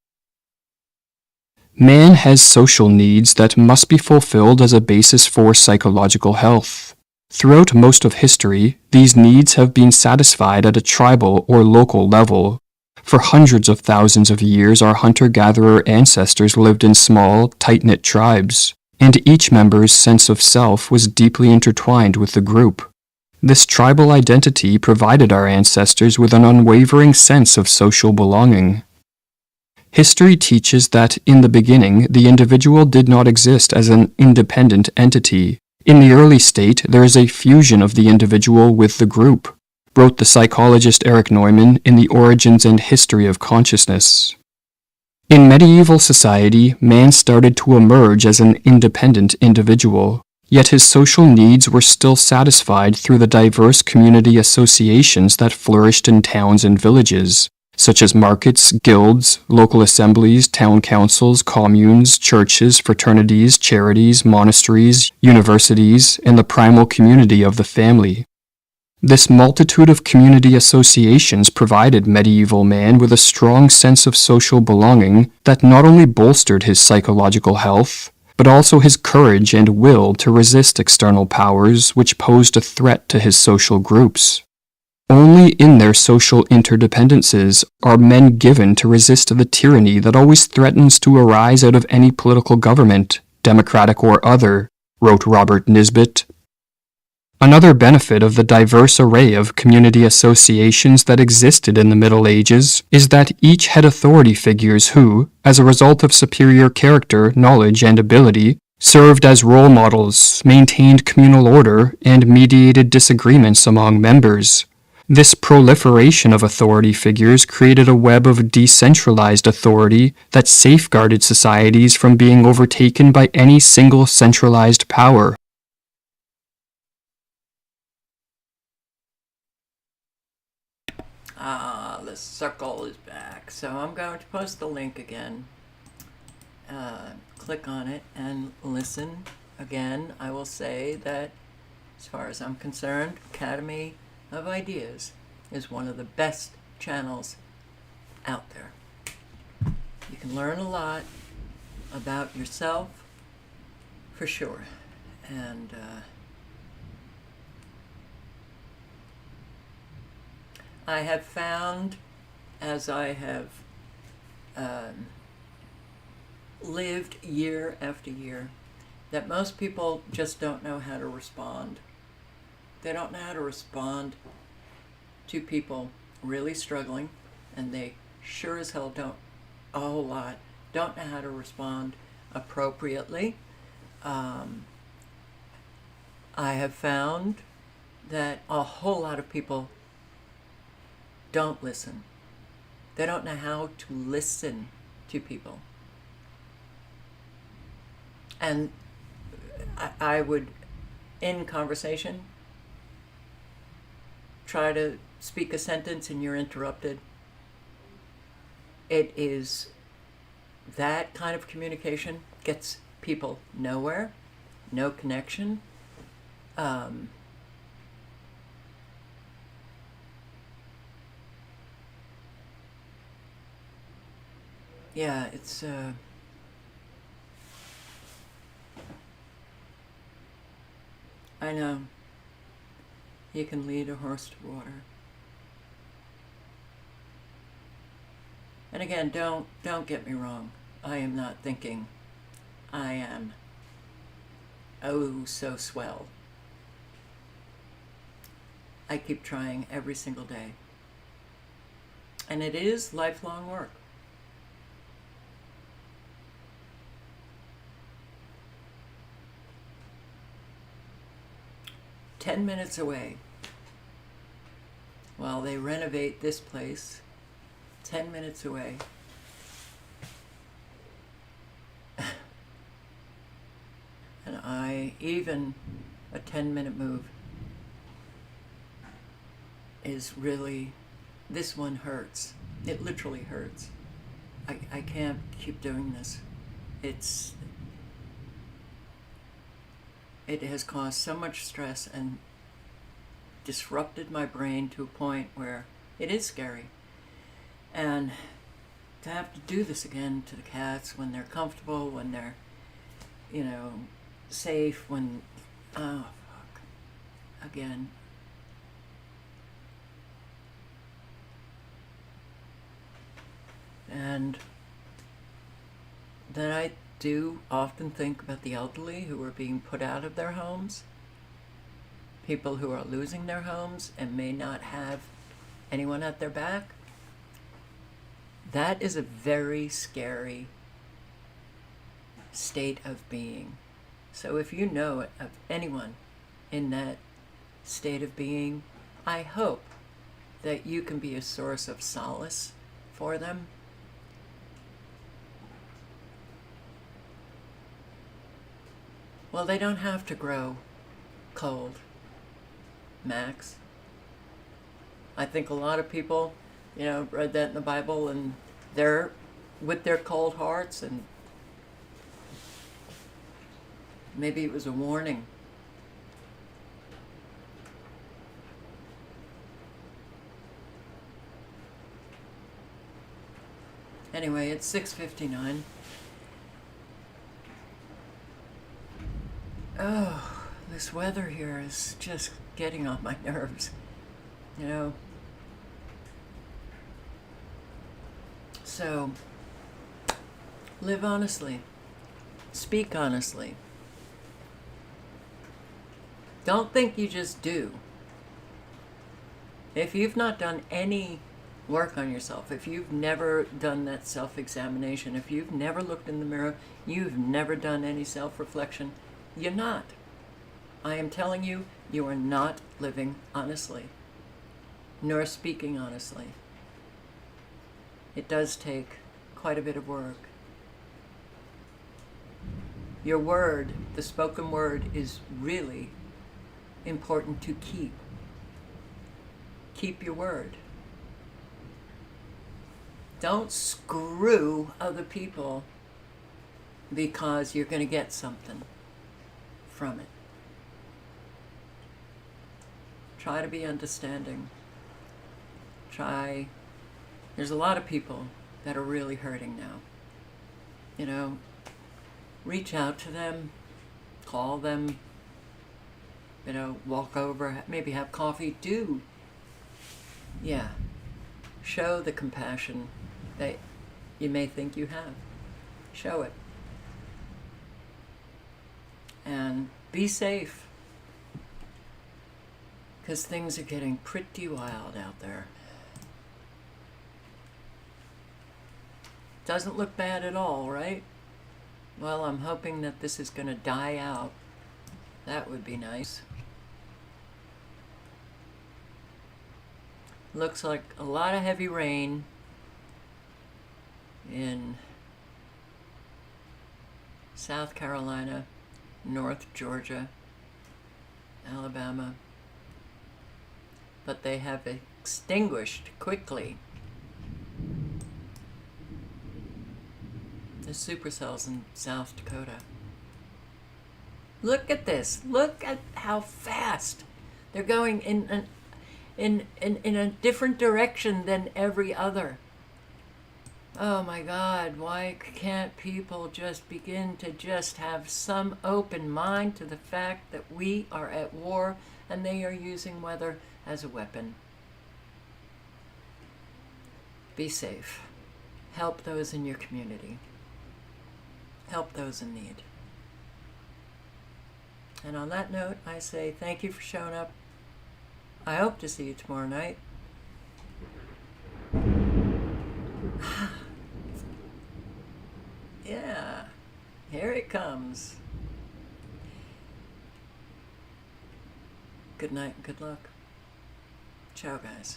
Man has social needs that must be fulfilled as a basis for psychological health. Throughout most of history, these needs have been satisfied at a tribal or local level. For hundreds of thousands of years, our hunter-gatherer ancestors lived in small, tight-knit tribes, and each member's sense of self was deeply intertwined with the group. This tribal identity provided our ancestors with an unwavering sense of social belonging. History teaches that, in the beginning, the individual did not exist as an independent entity. In the early state, there is a fusion of the individual with the group, wrote the psychologist Erich Neumann in The Origins and History of Consciousness. In medieval society, man started to emerge as an independent individual, yet his social needs were still satisfied through the diverse community associations that flourished in towns and villages, such as markets, guilds, local assemblies, town councils, communes, churches, fraternities, charities, monasteries, universities, and the primal community of the family. This multitude of community associations provided medieval man with a strong sense of social belonging that not only bolstered his psychological health, but also his courage and will to resist external powers which posed a threat to his social groups. Only in their social interdependences are men given to resist the tyranny that always threatens to arise out of any political government, democratic or other, wrote Robert Nisbet. Another benefit of the diverse array of community associations that existed in the Middle Ages is that each had authority figures who, as a result of superior character, knowledge, and ability, served as role models, maintained communal order, and mediated disagreements among members. This proliferation of authority figures created a web of decentralized authority that safeguarded societies from being overtaken by any single centralized power. The circle is back. So I'm going to post the link again. Click on it and listen again. I will say that, as far as I'm concerned, Academy of Ideas is one of the best channels out there. You can learn a lot about yourself, for sure. And I have found, as I have lived year after year, that most people just don't know how to respond. They don't know how to respond to people really struggling, and they sure as hell don't know how to respond appropriately. I have found that a whole lot of people don't listen. They don't know how to listen to people. And I would, in conversation, try to speak a sentence and you're interrupted. It is that kind of communication gets people nowhere, no connection, Yeah, it's I know you can lead a horse to water. And again, don't get me wrong. I am not thinking I am oh so swell. I keep trying every single day. And it is lifelong work. "10 minutes away, while they renovate this place, 10 minutes away, and even a 10-minute move is really, this one hurts. It literally hurts. I can't keep doing this. It has caused so much stress and disrupted my brain to a point where it is scary. And to have to do this again to the cats when they're comfortable, when they're, safe, when, oh, fuck, again. And then I do often think about the elderly who are being put out of their homes, people who are losing their homes and may not have anyone at their back. That is a very scary state of being. So if you know of anyone in that state of being, I hope that you can be a source of solace for them. Well, they don't have to grow cold, Max. I think a lot of people, read that in the Bible, and they're with their cold hearts, and maybe it was a warning. Anyway, it's 6:59. Oh, this weather here is just getting on my nerves, So, live honestly. Speak honestly. Don't think you just do. If you've not done any work on yourself, if you've never done that self-examination, if you've never looked in the mirror, you've never done any self-reflection, you're not. I am telling you, you are not living honestly, nor speaking honestly. It does take quite a bit of work. Your word, the spoken word, is really important to keep. Keep your word. Don't screw other people because you're going to get something from it. Try to be understanding. There's a lot of people that are really hurting now. Reach out to them, call them, walk over, maybe have coffee. Show the compassion that you may think you have. Show it. And be safe, because things are getting pretty wild out there. Doesn't look bad at all, right? Well, I'm hoping that this is going to die out. That would be nice. Looks like a lot of heavy rain in South Carolina, North Georgia, Alabama, but they have extinguished quickly the supercells in South Dakota. Look at this. Look at how fast they're going in a different direction than every other. Oh my God, why can't people just begin to just have some open mind to the fact that we are at war and they are using weather as a weapon? Be safe. Help those in your community. Help those in need. And on that note, I say thank you for showing up. I hope to see you tomorrow night. Yeah, here it comes. Good night and good luck. Ciao, guys.